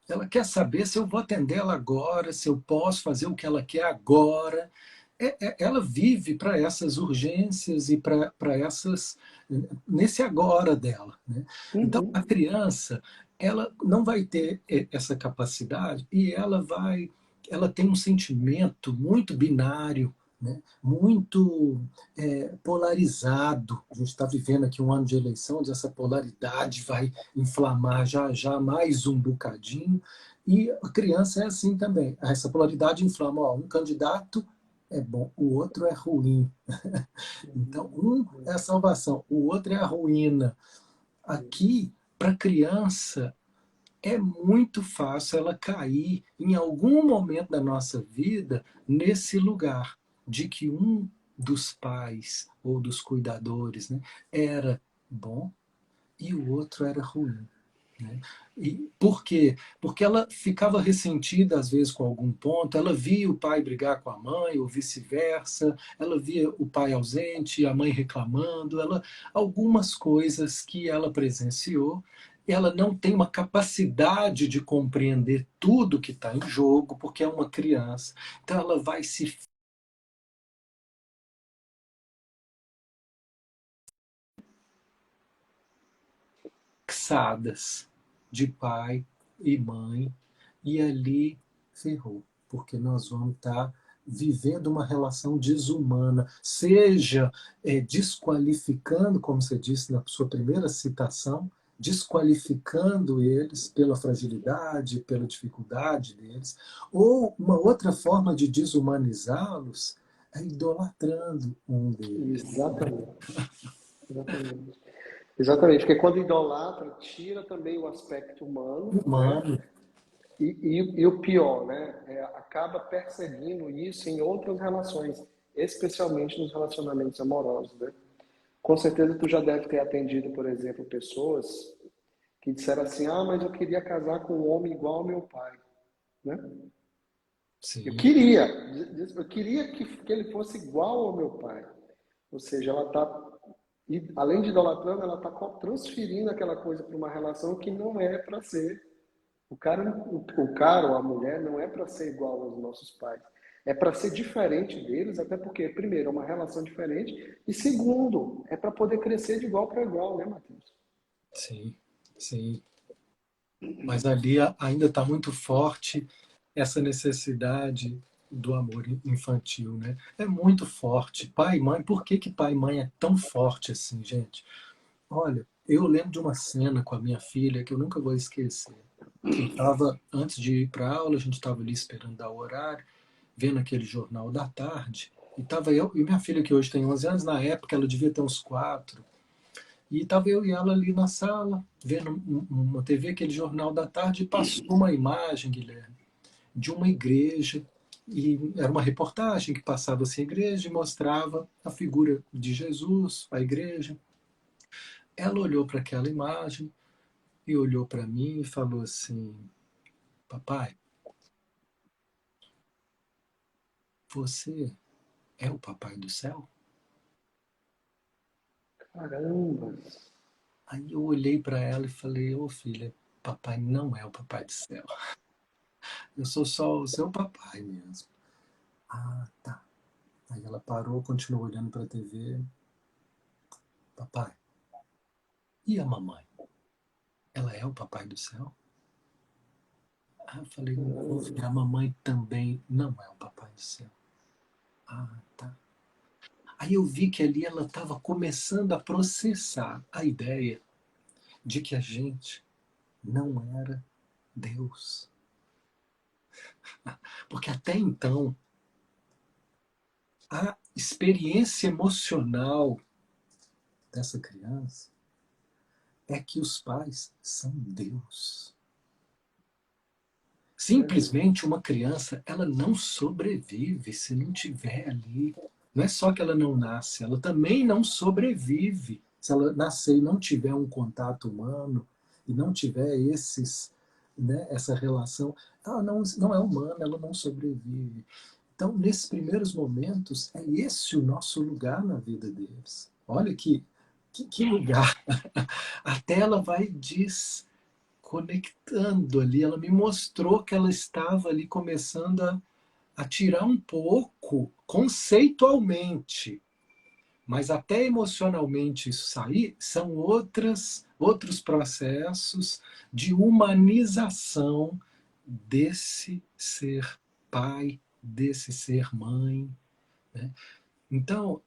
Ela quer saber se eu vou atender ela agora, se eu posso fazer o que ela quer agora. Ela vive para essas urgências e para essas nesse agora dela, né? Então a Uhum. criança ela não vai ter essa capacidade e ela tem um sentimento muito binário, né? Muito polarizado. A gente está vivendo aqui um ano de eleição, onde essa polaridade vai inflamar já já mais um bocadinho. E a criança é assim também. Essa polaridade inflama. Ó, um candidato é bom, o outro é ruim. Então, um é a salvação, o outro é a ruína. Aqui, para a criança, é muito fácil ela cair em algum momento da nossa vida nesse lugar de que um dos pais ou dos cuidadores, né, era bom e o outro era ruim. Né? E por quê? Porque ela ficava ressentida às vezes com algum ponto, ela via o pai brigar com a mãe ou vice-versa, ela via o pai ausente, a mãe reclamando, algumas coisas que ela presenciou, ela não tem uma capacidade de compreender tudo que está em jogo, porque é uma criança. Então ela vai se fixadas de pai e mãe, e ali ferrou, porque nós vamos estar vivendo uma relação desumana, seja desqualificando, como você disse na sua primeira citação, desqualificando eles pela fragilidade, pela dificuldade deles, ou uma outra forma de desumanizá-los é idolatrando um deles. Exatamente. Exatamente. Exatamente, porque quando idolatra, tira também o aspecto humano, né? Humano, E o pior, né? Acaba perseguindo isso em outras relações, especialmente nos relacionamentos amorosos, né? Com certeza tu já deve ter atendido, por exemplo, pessoas que disseram assim, ah, mas eu queria casar com um homem igual ao meu pai, né? Eu sim, queria, eu queria que ele fosse igual ao meu pai. Ou seja, ela está, além de idolatrando, ela está transferindo aquela coisa para uma relação que não é para ser. O cara ou a mulher não é para ser igual aos nossos pais. É para ser diferente deles, até porque, primeiro, é uma relação diferente, e segundo, é para poder crescer de igual para igual, né, Matheus? sim, sim. Mas ali ainda está muito forte essa necessidade do amor infantil, né? É muito forte. Pai e mãe, por que que pai e mãe é tão forte assim, gente? Olha, eu lembro de uma cena com a minha filha que eu nunca vou esquecer. Eu estava, antes de ir para a aula, a gente estava ali esperando dar o horário, vendo aquele jornal da tarde, e estava eu e minha filha, que hoje tem 11 anos, na época ela devia ter uns 4. E estava eu e ela ali na sala, vendo uma TV, aquele jornal da tarde, e passou uma imagem, Guilherme, de uma igreja, e era uma reportagem que passava assim a igreja e mostrava a figura de Jesus, a igreja. Ela olhou para aquela imagem e olhou para mim e falou assim: papai, você é o papai do céu? Caramba! Aí eu olhei para ela e falei: ô filha, papai não é o papai do céu. Eu sou só o seu papai mesmo. Ah, tá. Aí ela parou, continuou olhando para a TV. Papai, e a mamãe? Ela é o papai do céu? Ah, eu falei: não, Caramba! filha, a mamãe também não é o papai do céu. Ah, tá. Aí eu vi que ali ela estava começando a processar a ideia de que a gente não era Deus. Porque até então, a experiência emocional dessa criança é que os pais são Deus. Simplesmente uma criança, ela não sobrevive se não tiver ali. Não é só que ela não nasce, ela também não sobrevive se ela nascer e não tiver um contato humano e não tiver essa relação. Ela não é humana, ela não sobrevive. Então, nesses primeiros momentos, é esse o nosso lugar na vida deles. Olha que lugar. Até ela vai desconectando ali. Ela me mostrou que ela estava ali começando a tirar um pouco, conceitualmente. Mas até emocionalmente isso sair, são outros processos de humanização desse ser pai, desse ser mãe, né? Então,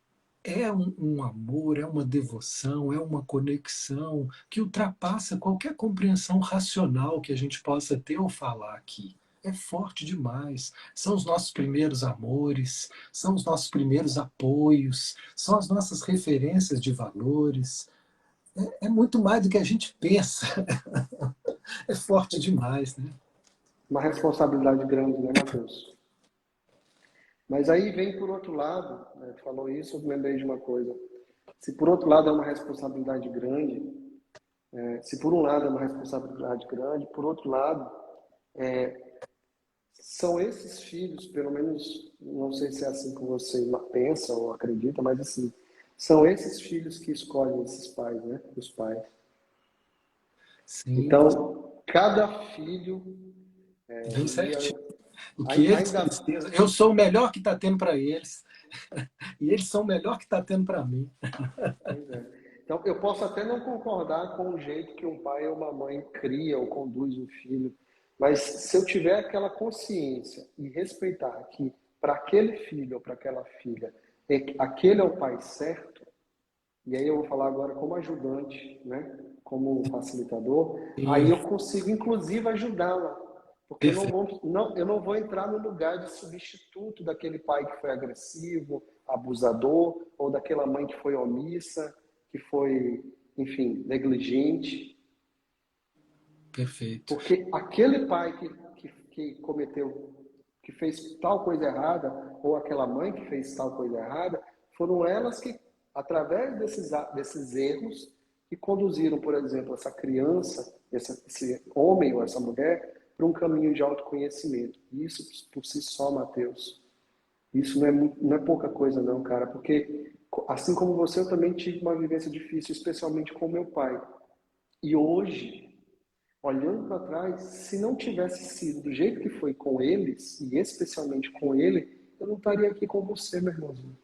é um amor, é uma devoção, é uma conexão que ultrapassa qualquer compreensão racional que a gente possa ter ou falar aqui. É forte demais. São os nossos primeiros amores, são os nossos primeiros apoios, são as nossas referências de valores. É muito mais do que a gente pensa. É forte demais, né? Uma responsabilidade grande, né, Matheus? Mas aí vem por outro lado, né, tu falou isso, eu me lembrei de uma coisa. Se por outro lado é uma responsabilidade grande, se por um lado é uma responsabilidade grande, por outro lado, são esses filhos, pelo menos, não sei se é assim que você pensa ou acredita, mas assim, são esses filhos que escolhem esses pais, né? Os pais. Sim, Então, cada filho, bem e certinho. O que eles ainda. precisam. Eu sou o melhor que está tendo para eles. E eles são o melhor que está tendo para mim. Pois é. Então, eu posso até não concordar com o jeito que um pai ou uma mãe cria ou conduz um filho, mas se eu tiver aquela consciência e respeitar que para aquele filho ou para aquela filha, aquele é o pai certo, e aí eu vou falar agora como ajudante, né? Como facilitador, aí Sim, eu consigo inclusive ajudá-la, porque perfeito. eu não vou entrar no lugar de substituto daquele pai que foi agressivo, abusador, ou daquela mãe que foi omissa, que foi, enfim, negligente, Perfeito. porque aquele pai que cometeu, que fez tal coisa errada, ou aquela mãe que fez tal coisa errada, foram elas que, através desses erros, que conduziram, por exemplo, essa criança, esse homem ou essa mulher, para um caminho de autoconhecimento. Isso, por si só, Mateus, isso não é pouca coisa não, cara, porque assim como você, eu também tive uma vivência difícil, especialmente com meu pai. E hoje, olhando para trás, se não tivesse sido do jeito que foi com eles, e especialmente com ele, eu não estaria aqui com você, meu irmãozinho.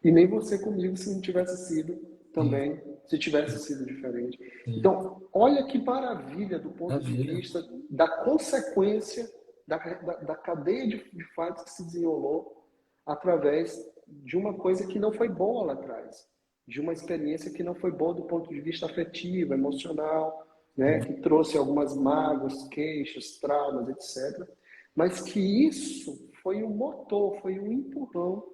E nem você comigo se não tivesse sido Sim, também, se tivesse sido diferente. sim. Então, olha que maravilha do ponto de Maravilha. vista da consequência da cadeia de fatos que se desenrolou através de uma coisa que não foi boa lá atrás, de uma experiência que não foi boa do ponto de vista afetivo, emocional, né, Sim, que trouxe algumas mágoas, queixas, traumas, etc. Mas que isso foi um motor, foi um empurrão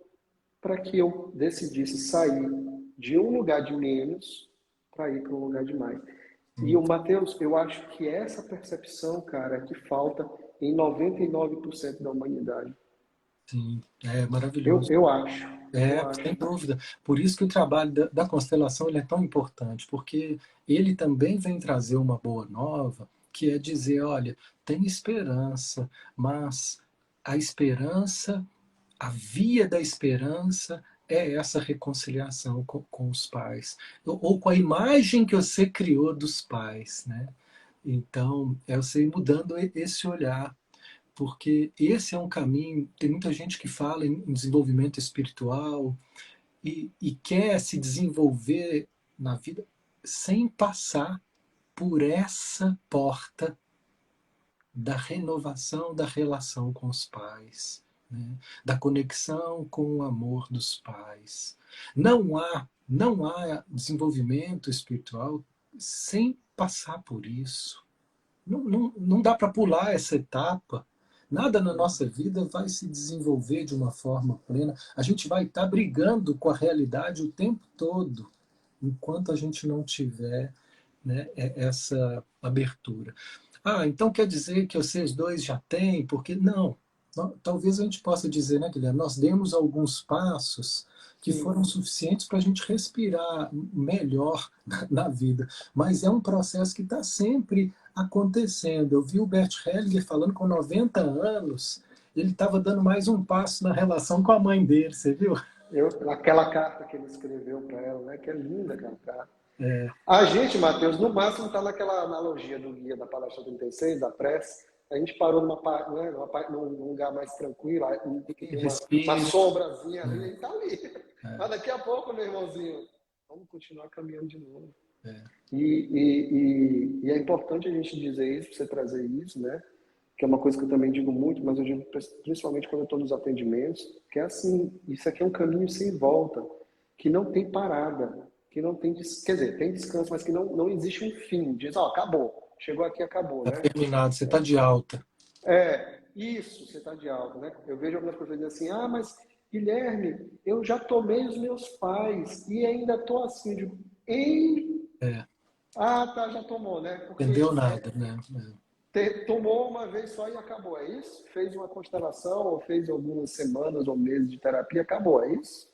para que eu decidisse sair de um lugar de menos para ir para um lugar demais. E Sim, o Mateus, eu acho que essa percepção, cara, é que falta em 99% da humanidade. sim, é Eu, maravilhoso. eu acho, eu É, sem acho. dúvida. Por isso que o trabalho da constelação ele é tão importante, porque ele também vem trazer uma boa nova, que é dizer, olha, tem esperança, mas a esperança, a via da esperança é essa reconciliação com os pais, ou com a imagem que você criou dos pais, né? Então, é você ir mudando esse olhar, porque esse é um caminho. Tem muita gente que fala em desenvolvimento espiritual e quer se desenvolver na vida sem passar por essa porta da renovação da relação com os pais, né? Da conexão com o amor dos pais. Não há desenvolvimento espiritual sem passar por isso. Não dá para pular essa etapa. Nada na nossa vida vai se desenvolver de uma forma plena. A gente vai estar brigando com a realidade o tempo todo, enquanto a gente não tiver, né, essa abertura. Ah, então quer dizer que vocês dois já têm? Porque não. Talvez a gente possa dizer, né, Guilherme, nós demos alguns passos que Sim. foram suficientes para a gente respirar melhor na vida. Mas é um processo que está sempre acontecendo. Eu vi o Bert Hellinger falando com 90 anos, ele estava dando mais um passo na relação com a mãe dele, você viu? Aquela carta que ele escreveu para ela, né? Que é linda aquela carta. É, A gente, Matheus, no máximo está naquela analogia do guia da palestra 36, da prece. A gente parou num lugar mais tranquilo, tem uma respira. sombrazinha ali, É, e está ali. é, Mas daqui a pouco, meu irmãozinho, vamos continuar caminhando de novo. é. E é importante a gente dizer isso, você trazer isso, né? Que é uma coisa que eu também digo muito, mas eu digo principalmente quando eu estou nos atendimentos, que é assim, isso aqui é um caminho sem volta, que não tem parada, que não tem, quer dizer, tem descanso, mas que não existe um fim. Diz, ó, acabou, chegou aqui, acabou, Tá né? terminado, você está de alta. Isso, você está de alta, né? Eu vejo algumas pessoas dizendo assim, ah, mas Guilherme, eu já tomei os meus pais e ainda estou assim, eu digo, hein? É, Ah, tá, já tomou, né? entendeu Porque nada, né? tomou uma vez só e acabou, é isso? Fez uma constelação ou fez algumas semanas ou meses de terapia, acabou, é isso?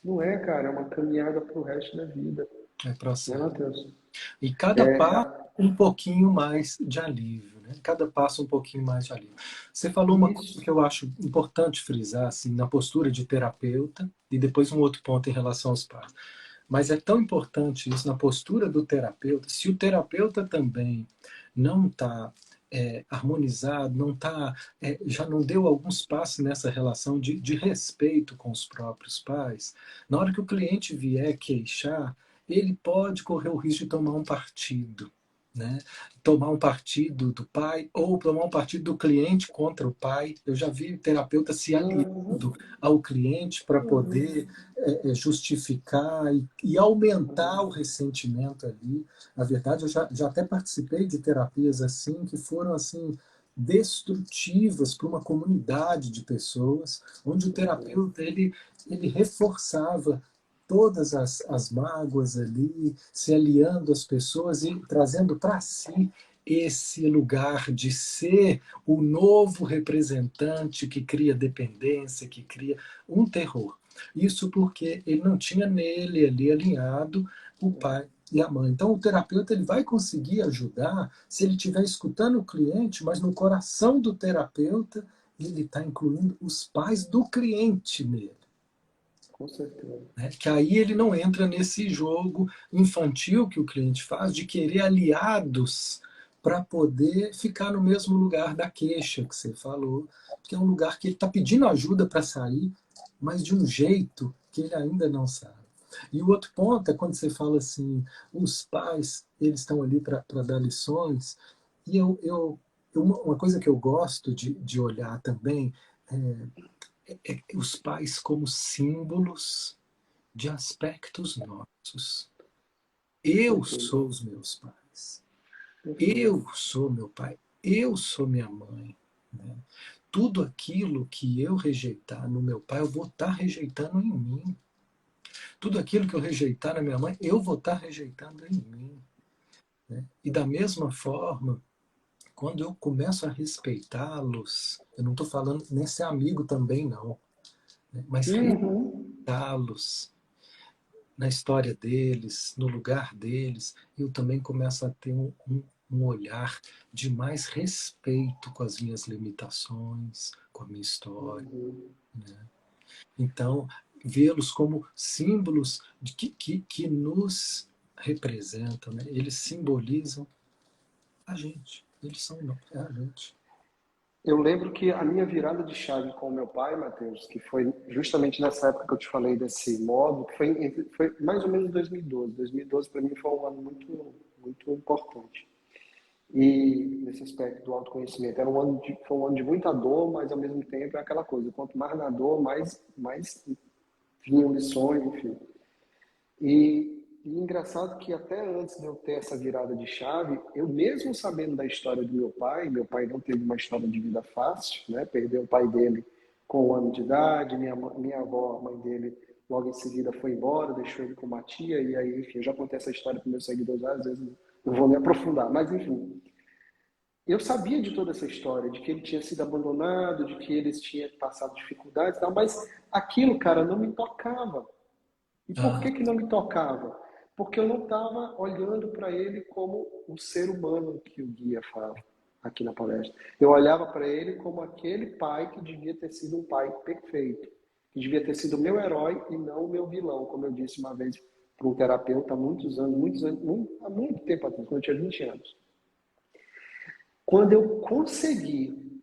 Não é, cara, é uma caminhada para o resto da vida, É né, processo. Matheus? E cada passo um pouquinho mais de alívio, né? Cada passo um pouquinho mais de alívio. Você falou uma coisa que Isso. eu acho importante frisar, assim, na postura de terapeuta, e depois um outro ponto em relação aos pais. Mas é tão importante isso na postura do terapeuta. Se o terapeuta também não está harmonizado, não tá, já não deu alguns passos nessa relação de respeito com os próprios pais, na hora que o cliente vier queixar, ele pode correr o risco de tomar um partido. Né? Tomar um partido do pai ou tomar um partido do cliente contra o pai. Eu já vi terapeuta se aliando Uhum, ao cliente para uhum, poder justificar e aumentar o uhum. ressentimento ali. Na verdade, eu já até participei de terapias assim, que foram assim destrutivas para uma comunidade de pessoas, onde o terapeuta ele reforçava todas as mágoas ali, se aliando às pessoas e trazendo para si esse lugar de ser o novo representante que cria dependência, que cria um terror. Isso porque ele não tinha nele ali alinhado o pai e a mãe. Então o terapeuta ele vai conseguir ajudar se ele estiver escutando o cliente, mas no coração do terapeuta ele está incluindo os pais do cliente nele. Com certeza. Né? Que aí ele não entra nesse jogo infantil que o cliente faz de querer aliados para poder ficar no mesmo lugar da queixa que você falou, que é um lugar que ele está pedindo ajuda para sair, mas de um jeito que ele ainda não sabe. E o outro ponto é quando você fala assim, os pais eles estão ali para dar lições, e uma coisa que eu gosto de olhar também é os pais como símbolos de aspectos nossos. Eu Perfeito. sou os meus pais. Perfeito. Eu sou meu pai. Eu sou minha mãe. Né? Tudo aquilo que eu rejeitar no meu pai, eu vou estar rejeitando em mim. Tudo aquilo que eu rejeitar na minha mãe, eu vou estar rejeitando em mim. Né? E da mesma forma, quando eu começo a respeitá-los, eu não estou falando nem ser amigo também, não, né? Mas Uhum. respeitá-los na história deles, no lugar deles, eu também começo a ter um olhar de mais respeito com as minhas limitações, com a minha história. Uhum. Né? Então, vê-los como símbolos que nos representam, né? Eles simbolizam a gente. Eles são a gente. Eu lembro que a minha virada de chave com o meu pai, Matheus, que foi justamente nessa época que eu te falei desse modo, que foi mais ou menos 2012. 2012 para mim foi um ano muito importante. E nesse aspecto do autoconhecimento, foi um ano de muita dor, mas ao mesmo tempo é aquela coisa, quanto mais na dor, mais vinham lições, enfim. E engraçado que até antes de eu ter essa virada de chave, eu mesmo sabendo da história do meu pai não teve uma história de vida fácil, né? Perdeu o pai dele com 1 ano de idade, minha avó, a mãe dele, logo em seguida foi embora, deixou ele com uma tia, e aí, enfim, eu já contei essa história para meus seguidores, às vezes não vou me aprofundar, mas enfim. Eu sabia de toda essa história, de que ele tinha sido abandonado, de que eles tinham passado dificuldades e tal, mas aquilo, cara, não me tocava. E por Ah, que não me tocava? Porque eu não estava olhando para ele como o ser humano que o guia fala aqui na palestra. Eu olhava para ele como aquele pai que devia ter sido um pai perfeito, que devia ter sido o meu herói e não o meu vilão, como eu disse uma vez para um terapeuta há muitos anos, há muito tempo atrás, quando eu tinha 20 anos. Quando eu consegui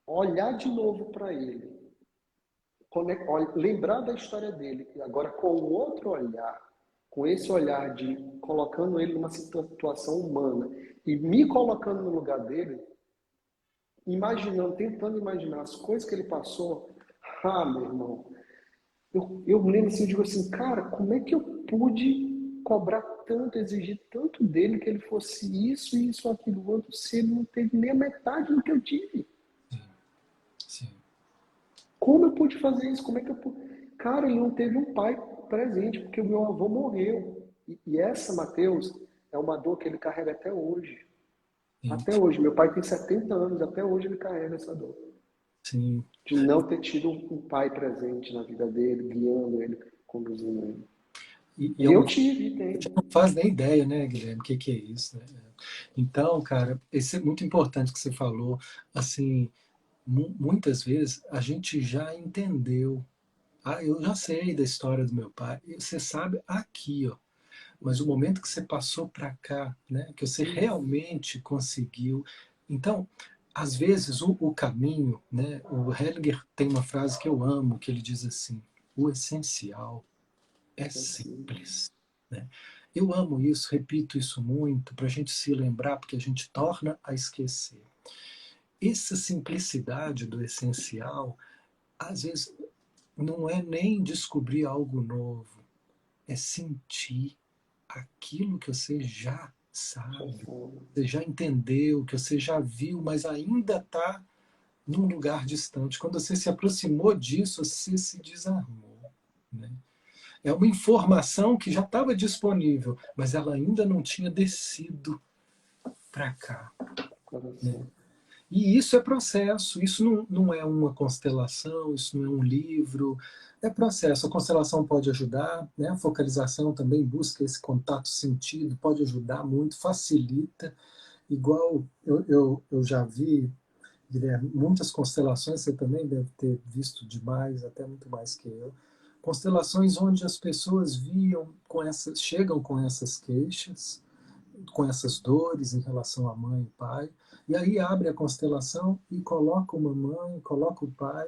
olhar de novo para ele, lembrar da história dele, agora com outro olhar, com esse olhar de colocando ele numa situação humana e me colocando no lugar dele, imaginando, tentando imaginar as coisas que ele passou, meu irmão, eu me lembro assim, eu digo assim, cara, como é que eu pude cobrar tanto, exigir tanto dele que ele fosse isso, aquilo, outro, se ele não teve nem a metade do que eu tive? sim. Como eu pude fazer isso? Como é que eu pude? Cara, ele não teve um pai presente, porque o meu avô morreu. E essa, Mateus, é uma dor que ele carrega até hoje. Sim. Até hoje. Meu pai tem 70 anos, até hoje ele carrega essa dor. Sim. De não ter tido um pai presente na vida dele, guiando ele, conduzindo ele. E é E uma eu coisa tive, que a gente tenho. não faz nem ideia, né, Guilherme, o que é isso, né? Então, cara, isso é muito importante que você falou. Assim, muitas vezes a gente já entendeu. Ah, eu já sei da história do meu pai. Você sabe aqui, ó. Mas o momento que você passou para cá, né, que você realmente conseguiu. Então, às vezes o caminho, né, o Hellinger tem uma frase que eu amo, que ele diz assim: o essencial é Assim. simples. Né? Eu amo isso, repito isso muito, para a gente se lembrar, porque a gente torna a esquecer. Essa simplicidade do essencial, às vezes, não é nem descobrir algo novo, é sentir aquilo que você já sabe, você já entendeu, que você já viu, mas ainda está num lugar distante. Quando você se aproximou disso, você se desarmou. Né? É uma informação que já estava disponível, mas ela ainda não tinha descido para cá. Né? E isso é processo, isso não é uma constelação, isso não é um livro, é processo. A constelação pode ajudar, né? A focalização também busca esse contato sentido, pode ajudar muito, facilita. Igual eu já vi, Guilherme, muitas constelações, você também deve ter visto demais, até muito mais que eu, constelações onde as pessoas chegam com essas queixas, com essas dores em relação à mãe e pai, e aí abre a constelação e coloca uma mãe, coloca o pai,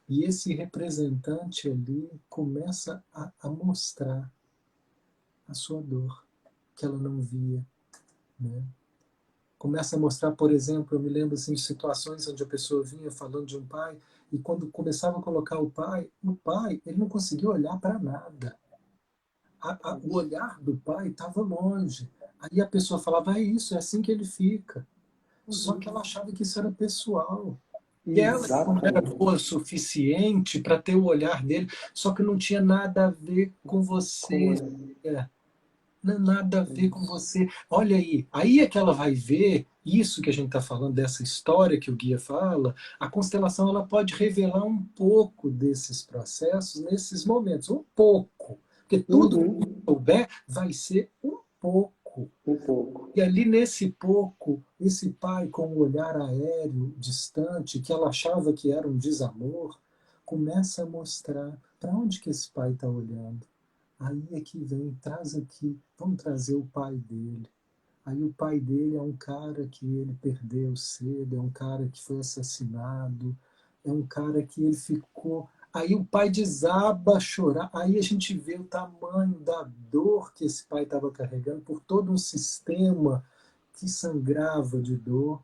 e esse representante ali começa a mostrar a sua dor, que ela não via. Né? Começa a mostrar, por exemplo, eu me lembro assim, de situações onde a pessoa vinha falando de um pai, e quando começava a colocar o pai, ele não conseguia olhar para nada. O olhar do pai estava longe. Aí a pessoa falava, é isso, é assim que ele fica. Só que ela achava que isso era pessoal. E ela não era Exatamente. boa o suficiente para ter o olhar dele, só que não tinha nada a ver com Como você. é? É, não, nada a ver com você. Olha aí é que ela vai ver isso que a gente está falando, dessa história que o guia fala. A constelação ela pode revelar um pouco desses processos nesses momentos, um pouco. Porque tudo que Uhum. souber vai ser um pouco. Um pouco. E ali nesse pouco, esse pai com o olhar aéreo, distante, que ela achava que era um desamor, começa a mostrar para onde que esse pai está olhando. Aí é que vem, traz aqui, vamos trazer o pai dele. Aí o pai dele é um cara que ele perdeu cedo, é um cara que foi assassinado, é um cara que ele ficou. Aí o pai desaba a chorar. Aí a gente vê o tamanho da dor que esse pai estava carregando por todo um sistema que sangrava de dor.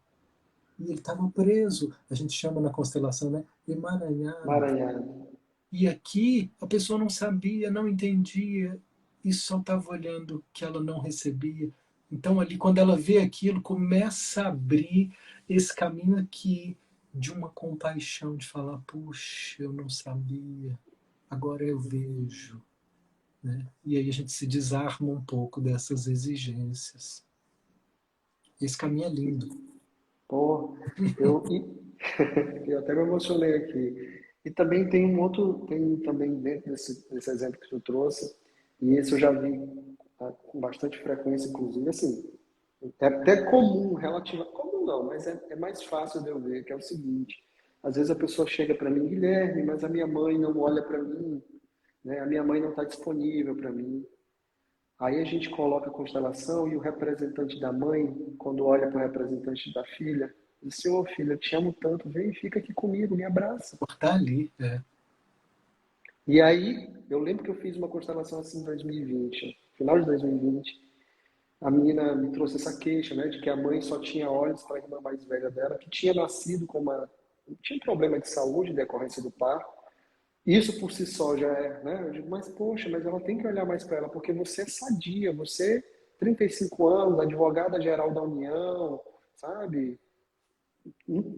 E ele estava preso, a gente chama na constelação, né? Emaranhado. Maranhado. E aqui a pessoa não sabia, não entendia e só estava olhando o que ela não recebia. Então ali quando ela vê aquilo, começa a abrir esse caminho aqui de uma compaixão, de falar, puxa, eu não sabia, agora eu vejo. Né? E aí a gente se desarma um pouco dessas exigências. Esse caminho é lindo. Pô, eu, eu até me emocionei aqui. E também tem um outro, tem também dentro desse exemplo que tu trouxe, e esse eu já vi com bastante frequência, inclusive, assim, é até comum, relativa, comum não, mas é mais fácil de eu ver, que é o seguinte, às vezes a pessoa chega para mim, Guilherme, mas a minha mãe não olha para mim, né? A minha mãe não está disponível para mim. Aí a gente coloca a constelação e o representante da mãe, quando olha para o representante da filha, diz assim, ô filha, eu te amo tanto, vem, fica aqui comigo, me abraça. Cortar ali, é. E aí, eu lembro que eu fiz uma constelação assim em 2020, final de 2020, a menina me trouxe essa queixa, né, de que a mãe só tinha olhos para a irmã mais velha dela, que tinha nascido com tinha um problema de saúde, decorrência do parto. Isso por si só já é, né? Eu digo, mas poxa, mas ela tem que olhar mais para ela, porque você é sadia, você, 35 anos, advogada geral da União, sabe?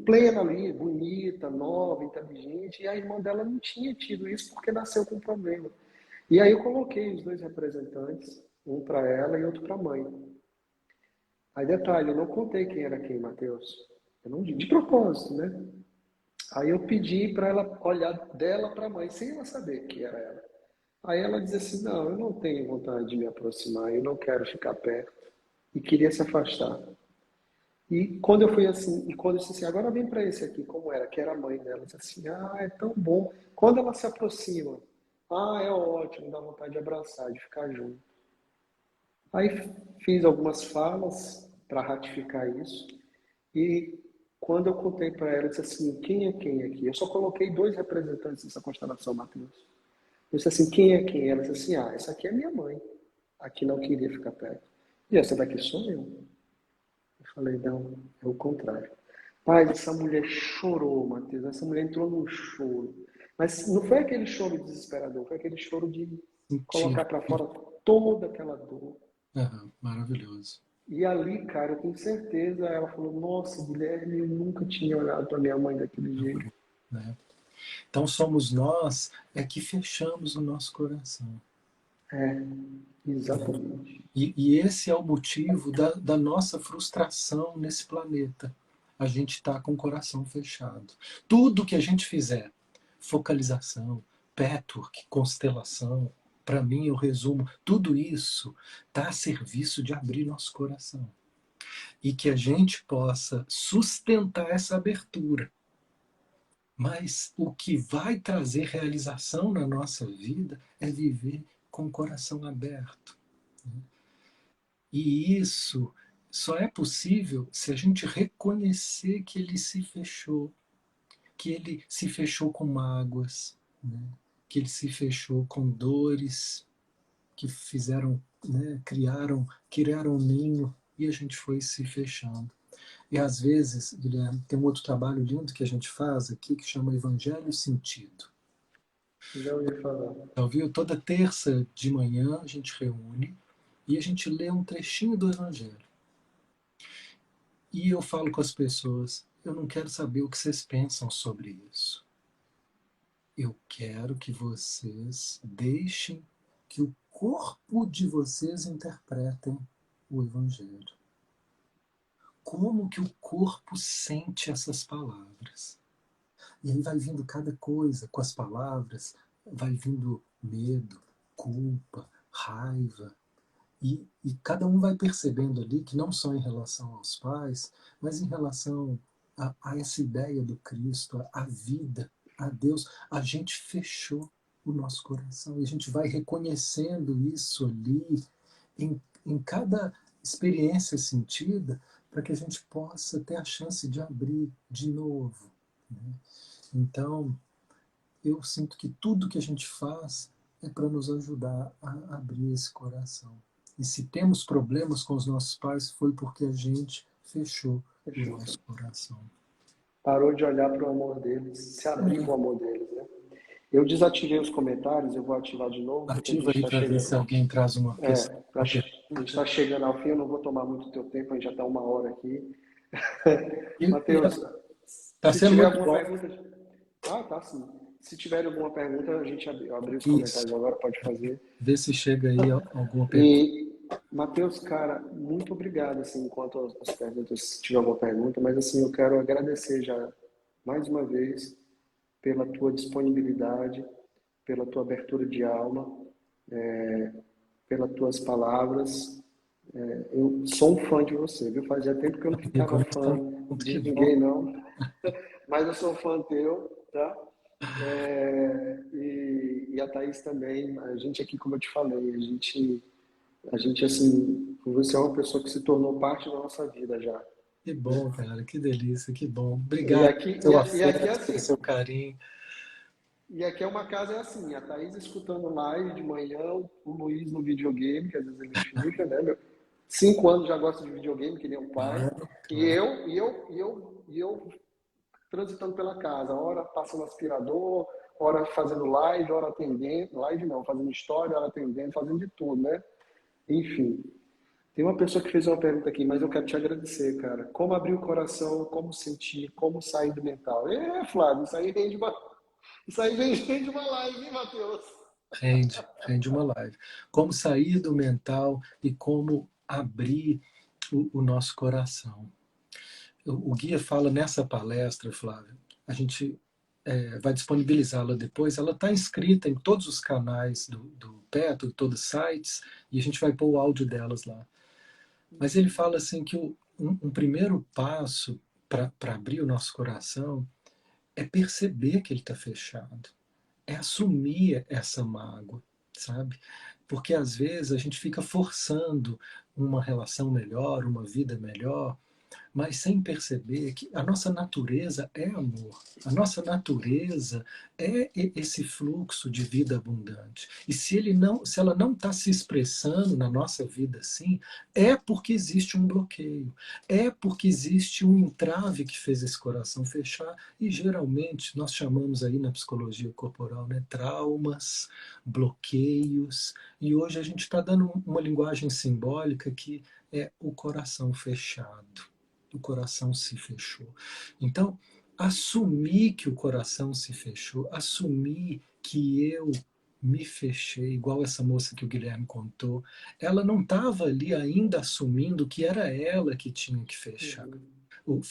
Plena ali, bonita, nova, inteligente, e a irmã dela não tinha tido isso porque nasceu com um problema. E aí eu coloquei os dois representantes, um para ela e outro para a mãe. Aí detalhe, eu não contei quem era quem, Matheus. Eu não de propósito, né? Aí eu pedi para ela olhar dela para a mãe, sem ela saber que era ela. Aí ela diz assim, não, eu não tenho vontade de me aproximar, eu não quero ficar perto. E queria se afastar. E quando eu fui assim, e quando eu disse assim, agora vem para esse aqui, como era, que era a mãe dela, disse assim, ah, é tão bom. Quando ela se aproxima, ah, é ótimo, dá vontade de abraçar, de ficar junto. Aí fiz algumas falas para ratificar isso. E quando eu contei para ela, eu disse assim, quem é quem aqui? Eu só coloquei dois representantes dessa constelação, Matheus. Eu disse assim, quem é quem? Ela disse assim, ah, essa aqui é minha mãe. Aqui não queria ficar perto. E essa daqui sou eu. Eu falei, não, é o contrário. Pai, essa mulher chorou, Matheus. Essa mulher entrou num choro. Mas não foi aquele choro desesperador, foi aquele choro de Sentir. colocar para fora toda aquela dor. Aham, maravilhoso. E ali, cara, eu tenho certeza, ela falou, nossa, Guilherme, eu nunca tinha olhado para minha mãe daquele jeito. Né? Então somos nós é que fechamos o nosso coração. É, exatamente. E esse é o motivo da nossa frustração nesse planeta. A gente está com o coração fechado. Tudo que a gente fizer, focalização, patchwork, constelação, para mim eu resumo, tudo isso está a serviço de abrir nosso coração. E que a gente possa sustentar essa abertura. Mas o que vai trazer realização na nossa vida é viver com o coração aberto. E isso só é possível se a gente reconhecer que ele se fechou, que ele se fechou com mágoas, né? Que ele se fechou com dores que fizeram, né? criaram um ninho e a gente foi se fechando. E às vezes, Guilherme, tem um outro trabalho lindo que a gente faz aqui que chama Evangelho Sentido. Já ouvi falar. Já ouviu? Toda terça de manhã a gente reúne e a gente lê um trechinho do Evangelho. E eu falo com as pessoas, eu não quero saber o que vocês pensam sobre isso. Eu quero que vocês deixem que o corpo de vocês interpretem o Evangelho. Como que o corpo sente essas palavras? E aí vai vindo cada coisa com as palavras, vai vindo medo, culpa, raiva. E cada um vai percebendo ali que não só em relação aos pais, mas em relação a essa ideia do Cristo, a vida, a Deus, a gente fechou o nosso coração. E a gente vai reconhecendo isso ali em cada experiência sentida, para que a gente possa ter a chance de abrir de novo, né? Então, eu sinto que tudo que a gente faz é para nos ajudar a abrir esse coração. E se temos problemas com os nossos pais, foi porque a gente fechou o nosso coração. Parou de olhar para o amor deles, se abrir para o amor deles, né? Eu desativei os comentários, eu vou ativar de novo, porque a Ativa gente aí está para ver se chegando. alguém traz uma questão. A gente está chegando ao fim, eu não vou tomar muito teu tempo, a gente já está 1 hora aqui. Matheus, Está se sendo tiver muito alguma bom. pergunta. Ah, tá sim. Se tiver alguma pergunta, a gente abriu os Isso. comentários agora, pode fazer. Vê se chega aí alguma pergunta. E, Matheus, cara, muito obrigado, assim, enquanto as perguntas, se tiver alguma pergunta, mas assim, eu quero agradecer já, mais uma vez, pela tua disponibilidade, pela tua abertura de alma, pelas tuas palavras. Eu sou um fã de você, viu? Fazia tempo que eu não ficava Amigo, fã que de bom. ninguém, não. Mas eu sou fã teu, tá? E a Thaís também. A gente aqui, como eu te falei, a gente assim, você é uma pessoa que se tornou parte da nossa vida já. Que bom, cara, que delícia, que bom. E Obrigado aqui, pelo seu e aqui é afeto, pelo assim. seu carinho. E aqui é uma casa é assim, a Thaís escutando live de manhã, o Luiz no videogame, que às vezes ele fica, né, meu? 5 anos já gosta de videogame, que nem o pai. Claro, E claro. eu transitando pela casa, hora passando aspirador, hora fazendo live, hora atendendo, live não, fazendo história, hora atendendo, fazendo de tudo, né? Enfim. Tem uma pessoa que fez uma pergunta aqui, mas eu quero te agradecer, cara. Como abrir o coração, como sentir, como sair do mental? Flávio, isso aí rende uma live, hein, Matheus? Rende uma live. Como sair do mental e como abrir o nosso coração. O guia fala nessa palestra, Flávio, a gente vai disponibilizá-la depois. Ela está inscrita em todos os canais do Petro, todos os sites, e a gente vai pôr o áudio delas lá. Mas ele fala assim que um primeiro passo para abrir o nosso coração é perceber que ele está fechado, é assumir essa mágoa, sabe? Porque às vezes a gente fica forçando uma relação melhor, uma vida melhor, mas sem perceber que a nossa natureza é amor. A nossa natureza é esse fluxo de vida abundante. E se ela não está se expressando na nossa vida assim, é porque existe um bloqueio, é porque existe um entrave que fez esse coração fechar. E geralmente nós chamamos aí na psicologia corporal, né, traumas, bloqueios. E hoje a gente está dando uma linguagem simbólica que é o coração fechado. O coração se fechou. Então, assumir que o coração se fechou, assumir que eu me fechei, igual essa moça que o Guilherme contou, ela não estava ali ainda assumindo que era ela que tinha que fechar.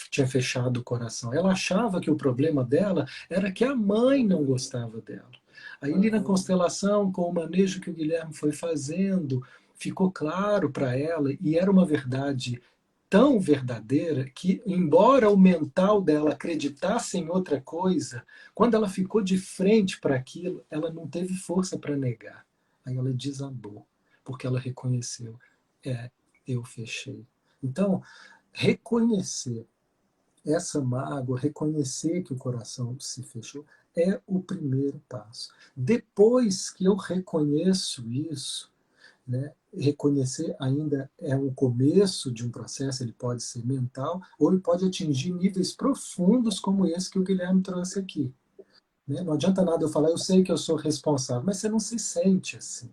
Tinha fechado o coração. Ela achava que o problema dela era que a mãe não gostava dela. Aí ali na constelação, com o manejo que o Guilherme foi fazendo, ficou claro para ela, e era uma verdade tão verdadeira que, embora o mental dela acreditasse em outra coisa, quando ela ficou de frente para aquilo, ela não teve força para negar. Aí ela desabou, porque ela reconheceu, eu fechei. Então, reconhecer essa mágoa, reconhecer que o coração se fechou, é o primeiro passo. Depois que eu reconheço isso, né, reconhecer ainda é um começo de um processo, ele pode ser mental, ou ele pode atingir níveis profundos como esse que o Guilherme trouxe aqui. Né? Não adianta nada eu falar, eu sei que eu sou responsável, mas você não se sente assim.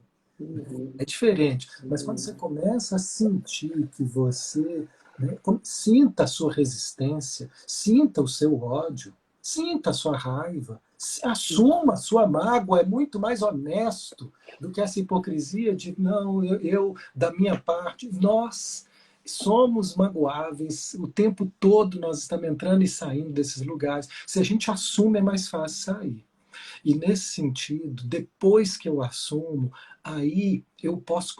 É diferente. Mas quando você começa a sentir que você né? Sinta a sua resistência, sinta o seu ódio, sinta a sua raiva, assuma a sua mágoa, é muito mais honesto do que essa hipocrisia de não, da minha parte, nós somos magoáveis, o tempo todo nós estamos entrando e saindo desses lugares. Se a gente assume, é mais fácil sair. E nesse sentido, depois que eu assumo, aí eu posso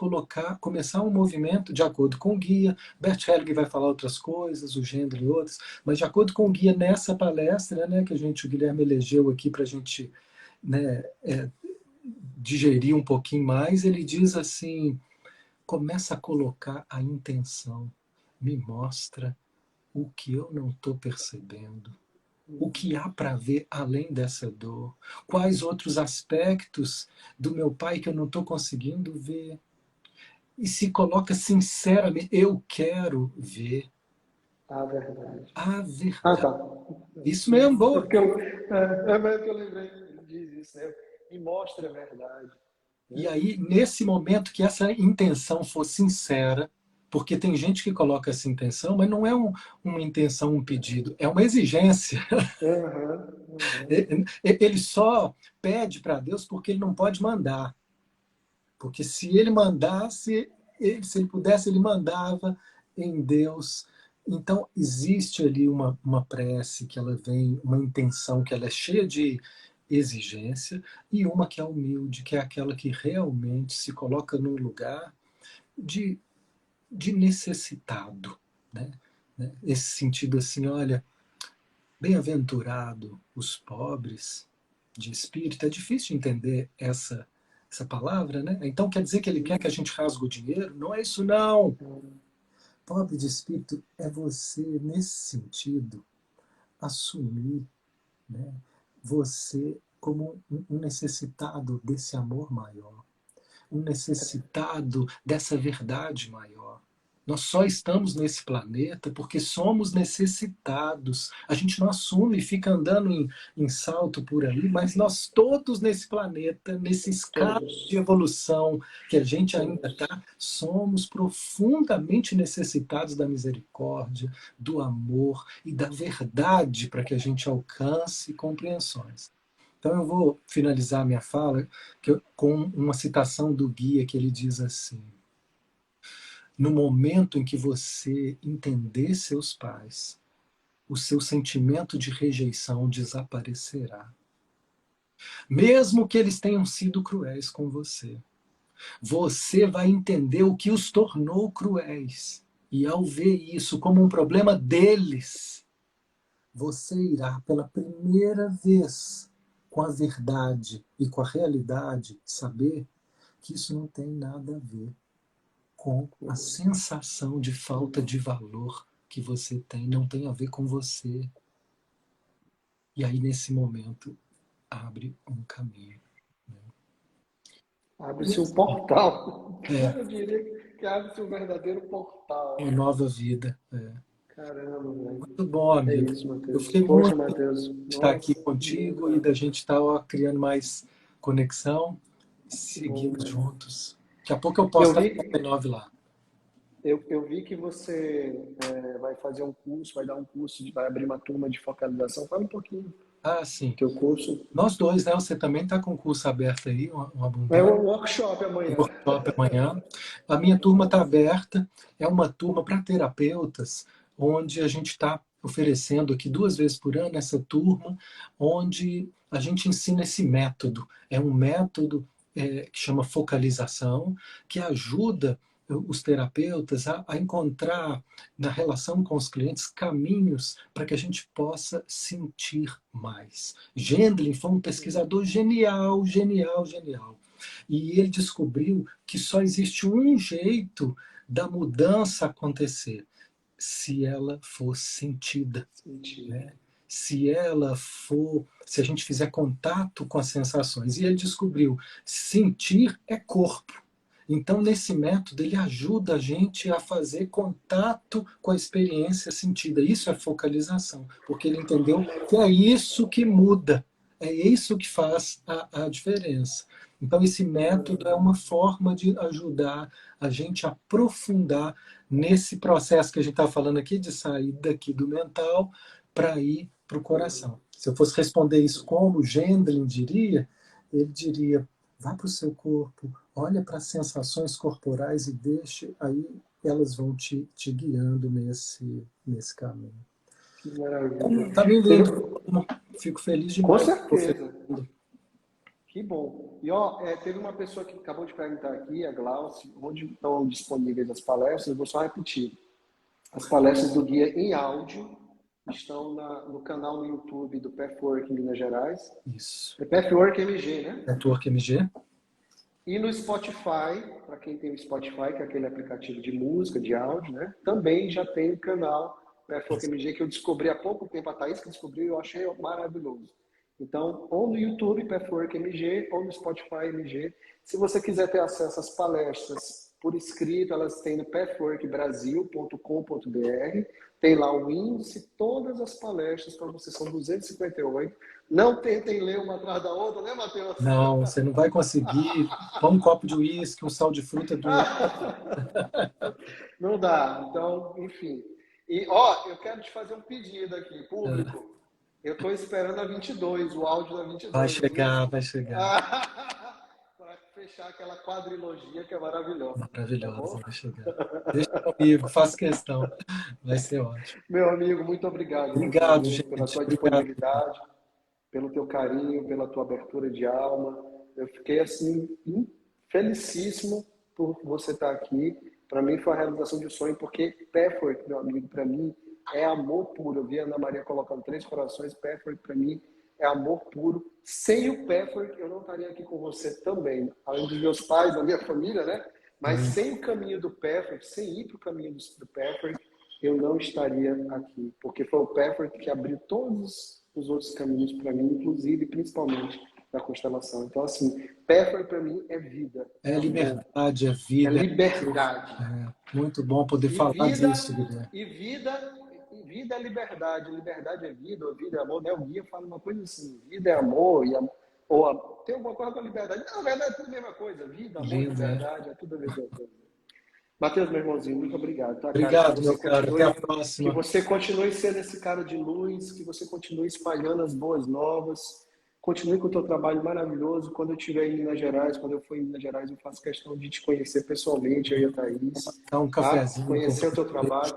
começar um movimento de acordo com o guia. Bert Helling vai falar outras coisas, o Gendry e outros, mas de acordo com o guia nessa palestra, né, que o Guilherme elegeu aqui para a gente, né, digerir um pouquinho mais, ele diz assim: começa a colocar a intenção, me mostra o que eu não estou percebendo. O que há para ver além dessa dor? Quais outros aspectos do meu pai que eu não estou conseguindo ver? E se coloca sinceramente, eu quero ver A verdade. a verdade. Ah, tá. Isso mesmo, É boa. porque eu lembrei, ele diz isso, né? Me mostra a verdade. E aí, nesse momento que essa intenção for sincera, porque tem gente que coloca essa intenção, mas não é uma intenção, um pedido, é uma exigência. Ele só pede para Deus porque ele não pode mandar. Porque se ele mandasse, se ele pudesse, ele mandava em Deus. Então, existe ali uma prece que ela vem, uma intenção que ela é cheia de exigência, e uma que é humilde, que é aquela que realmente se coloca num lugar de, de necessitado. Né? Esse sentido assim, olha, bem-aventurado os pobres de espírito. É difícil de entender essa palavra, né? Então quer dizer que ele quer que a gente rasgue o dinheiro? Não é isso, não. Pobre de espírito é você, nesse sentido, assumir, né, você como um necessitado desse amor maior, um necessitado dessa verdade maior. Nós só estamos nesse planeta porque somos necessitados. A gente não assume e fica andando em salto por aí, mas nós todos nesse planeta, nesse escala de evolução que a gente ainda está, somos profundamente necessitados da misericórdia, do amor e da verdade para que a gente alcance compreensões. Então eu vou finalizar minha fala com uma citação do guia que ele diz assim: no momento em que você entender seus pais, o seu sentimento de rejeição desaparecerá. Mesmo que eles tenham sido cruéis com você, você vai entender o que os tornou cruéis. E ao ver isso como um problema deles, você irá pela primeira vez com a verdade e com a realidade saber que isso não tem nada a ver com a sensação de falta de valor que você tem, não tem a ver com você. E aí, nesse momento, abre um caminho. Né? Abre-se um portal. É. Eu diria que abre-se um verdadeiro portal. Uma nova vida. É. Caramba, velho. Muito bom, É amigo. isso, Eu Matheus. fiquei Poxa, muito Matheus. de estar aqui Nossa, muito, contigo e cara. da gente estar criando mais conexão, Que bom, seguimos cara. juntos. Daqui a pouco eu Eu posto a vi, 9 lá. eu vi que você vai fazer um curso, vai dar um curso, vai abrir uma turma de focalização. Fala um pouquinho do Ah, sim. teu curso. Nós dois, né? Você também está com o curso aberto aí, uma É abundância. um workshop amanhã. Workshop amanhã. A minha turma está aberta, é uma turma para terapeutas, onde a gente está oferecendo aqui 2 vezes por ano essa turma, onde a gente ensina esse método. É um método que chama focalização, que ajuda os terapeutas a encontrar na relação com os clientes caminhos para que a gente possa sentir mais. Gendlin foi um pesquisador genial, genial, genial. E ele descobriu que só existe um jeito da mudança acontecer, se ela for sentida. Né? Se a gente fizer contato com as sensações. E ele descobriu, sentir é corpo. Então, nesse método, ele ajuda a gente a fazer contato com a experiência sentida. Isso é focalização, porque ele entendeu que é isso que muda, é isso que faz a diferença. Então, esse método é uma forma de ajudar a gente a aprofundar nesse processo que a gente está falando aqui, de sair daqui do mental para ir para o coração. Se eu fosse responder isso como Gendlin diria, ele diria, vá para o seu corpo, olha para as sensações corporais e deixe, aí elas vão te guiando nesse caminho. Que maravilha. Tá bem lindo. Fico feliz Com demais. certeza. Que bom. E ó, teve uma pessoa que acabou de perguntar aqui, a Glaucia, onde estão disponíveis as palestras. Eu vou só repetir. As palestras do guia em áudio estão no canal no YouTube do Pathwork Minas Gerais. Isso. É Pathwork MG, né? Pathwork MG. E no Spotify, para quem tem o Spotify, que é aquele aplicativo de música, de áudio, né? Também já tem o canal Pathwork MG, que eu descobri há pouco tempo, a Thaís que descobriu, eu achei maravilhoso. Então, ou no YouTube, Pathwork MG, ou no Spotify MG. Se você quiser ter acesso às palestras por escrito, elas têm no pathworkbrasil.com.br. Tem lá o índice, todas as palestras para você, são 258. Não tentem ler uma atrás da outra, né, Matheus? Não, você não vai conseguir. Toma um copo de uísque, um sal de fruta do... Não dá. Então, enfim. E, ó, eu quero te fazer um pedido aqui, público. Eu estou esperando a 22, o áudio da 22. Vai chegar, vai chegar. Para fechar aquela quadrilogia que é maravilhosa. Maravilhosa, Tá, vai chegar. Deixa comigo, faço questão. Vai ser ótimo. meu amigo, muito obrigado. Obrigado, gente. Pela tua Obrigado. disponibilidade, pelo teu carinho, pela tua abertura de alma. Eu fiquei, assim, felicíssimo por você estar aqui. Para mim foi a realização de um sonho, porque Pathwork, meu amigo, para mim é amor puro. Eu vi a Ana Maria colocando 3 corações. Pathwork para mim é amor puro. Sem o Pathwork eu não estaria aqui com você também. Além dos meus pais, da minha família, né? Mas sem o caminho do Pathwork, sem ir para o caminho do Pathwork, eu não estaria aqui. Porque foi o Pathwork que abriu todos os outros caminhos para mim, inclusive, principalmente, da constelação. Então, assim, Pathwork para mim é vida. É liberdade, é vida. É liberdade. Muito bom poder falar disso, Guilherme. E vida é liberdade. Liberdade é vida, ou vida é amor. Né? O guia fala uma coisa assim, vida é amor, tem alguma coisa com a liberdade. Não, na verdade é tudo a mesma coisa. Vida, amor, liberdade, é tudo a mesma coisa. Matheus, meu irmãozinho, muito obrigado. Tá, obrigado, meu caro. Até a próxima. Que você continue sendo esse cara de luz, que você continue espalhando as boas novas. Continue com o teu trabalho maravilhoso. Quando eu estiver em Minas Gerais, quando eu for em Minas Gerais, eu faço questão de te conhecer pessoalmente, eu e a Thaís. Dá um cafezinho. Conhecer o teu trabalho.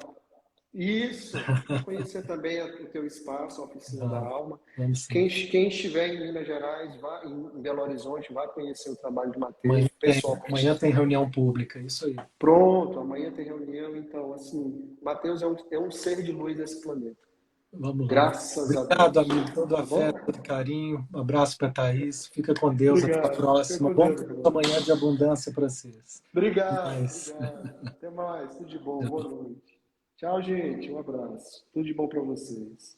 Isso. Conhecer também o teu espaço, a Oficina da Alma. Quem estiver em Minas Gerais, vá em Belo Horizonte, vá conhecer o trabalho de Matheus pessoalmente. Amanhã tem reunião pública, isso aí. Pronto, amanhã tem reunião. Então, assim, Matheus é um ser de luz desse planeta. Vamos lá. Graças a Deus. Obrigado, amigo. Todo afeto, todo carinho. Um abraço para a Thaís. Fica com Deus. Obrigado. Até a próxima. Bom amanhã de abundância para vocês. Obrigado. Até mais. Tudo de bom. Boa noite. Tchau, gente. Um abraço. Tudo de bom para vocês.